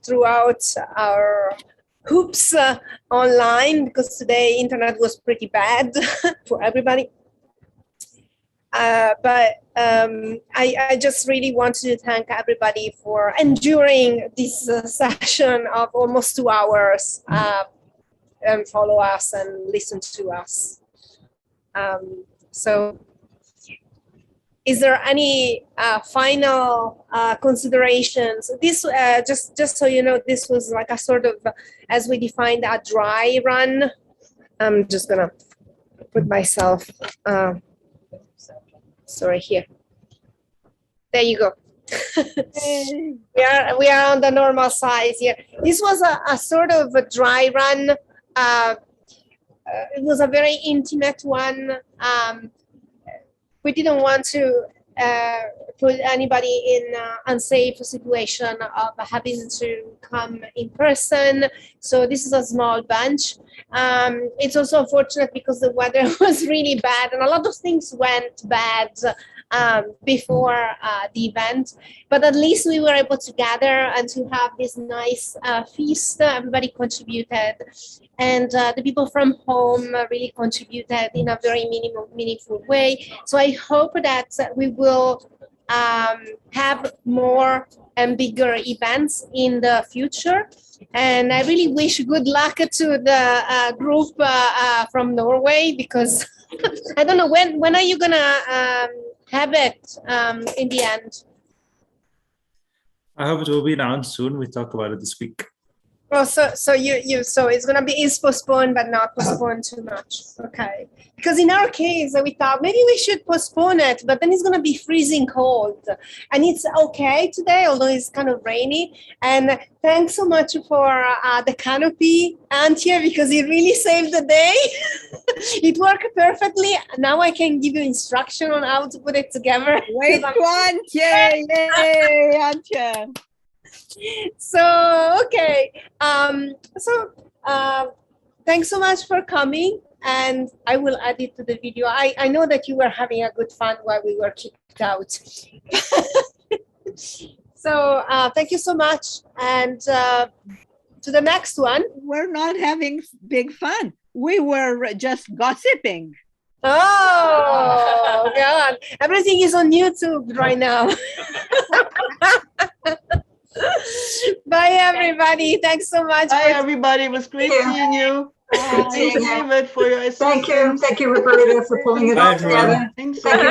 throughout our hoops online, because today internet was pretty bad for everybody. But I just really wanted to thank everybody for enduring this session of almost 2 hours and follow us and listen to us. So is there any final considerations? This, just so you know, this was like a sort of, as we defined, a dry run. I'm just gonna put myself, sorry, here. There you go. We are on the normal size here. This was a sort of a dry run. It was a very intimate one. We didn't want to put anybody in an unsafe situation of having to come in person. So this is a small bunch. It's also unfortunate because the weather was really bad and a lot of things went bad before the event. But at least we were able to gather and to have this nice feast. Everybody contributed. And the people from home really contributed in a very meaningful way. So I hope that we will have more and bigger events in the future. And I really wish good luck to the group from Norway, because I don't know, when are you gonna have it in the end? I hope it will be announced soon. We talk about it this week. Oh, so it's gonna be postponed, but not postponed too much. Okay, because in our case we thought maybe we should postpone it, but then it's gonna be freezing cold, and it's okay today, although it's kind of rainy. And thanks so much for the canopy, Antje, because it really saved the day. It worked perfectly. Now I can give you instruction on how to put it together. Wait, Antje! Yay, Antje! So okay, thanks so much for coming, and I will add it to the video. I know that you were having a good fun while we were kicked out. So thank you so much, and to the next one. We're not having big fun. We were just gossiping. Oh God, everything is on YouTube right now. Bye, everybody. Thanks so much. Bye, everybody. It was great seeing you. Thank you, David, for your assistance. Thank you, Roberta, for pulling it all together. Thanks. Thank you.